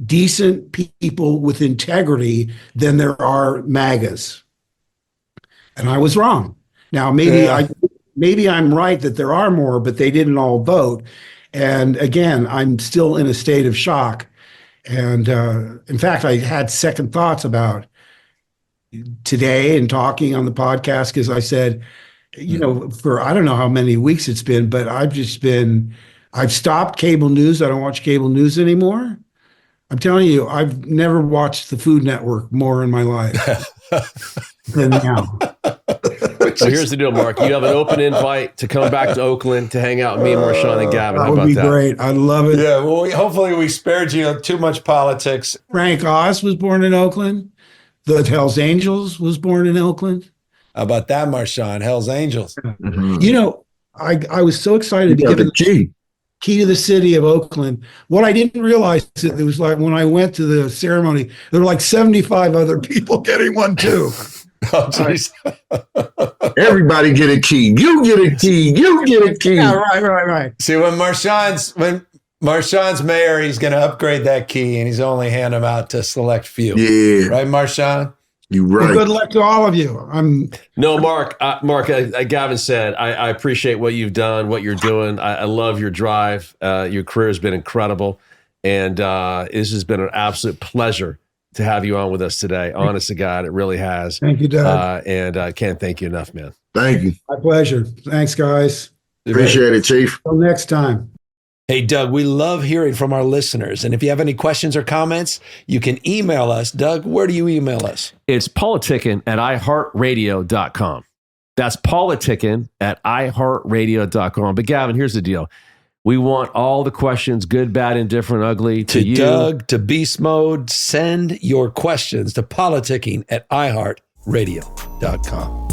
decent people with integrity than there are MAGAs. And I was wrong. Now, maybe I'm right that there are more, but they didn't all vote. And again, I'm still in a state of shock. And in fact, I had second thoughts about today and talking on the podcast, because I said, you know, for I don't know how many weeks it's been, but I've stopped cable news. I don't watch cable news anymore. I'm telling you, I've never watched the Food Network more in my life than now. So here's the deal, Mark. You have an open invite to come back to Oakland to hang out with me and Marshawn and Gavin. How that would be great. I love it. Yeah, well, hopefully we spared you too much politics. Frank Oz was born in Oakland. The Hells Angels was born in Oakland. How about that, Marshawn? Hells Angels. Mm-hmm. You know, I was so excited to give it key to the city of Oakland. What I didn't realize is it was like when I went to the ceremony, there were like 75 other people getting one too. Oh, geez. Everybody get a key. You get a key. You get a key. Yeah, right. See, when Marshawn's mayor, he's going to upgrade that key, and he's only hand them out to select few. Yeah. Right, Marshawn? You're right. Well, good luck to all of you. No, Mark, Gavin said, I appreciate what you've done, what you're doing. I love your drive. Your career has been incredible. And this has been an absolute pleasure to have you on with us today. Honest to God, it really has. Thank you, Doug. And I can't thank you enough, man. Thank you. My pleasure. Thanks, guys. Appreciate it, Chief. Till next time. Hey, Doug, we love hearing from our listeners. And if you have any questions or comments, you can email us. Doug, where do you email us? It's Politickin at iHeartRadio.com. That's Politickin at iHeartRadio.com. But Gavin, here's the deal. We want all the questions, good, bad, indifferent, ugly, to you. Doug, to Beast Mode. Send your questions to politicking at iHeartRadio.com.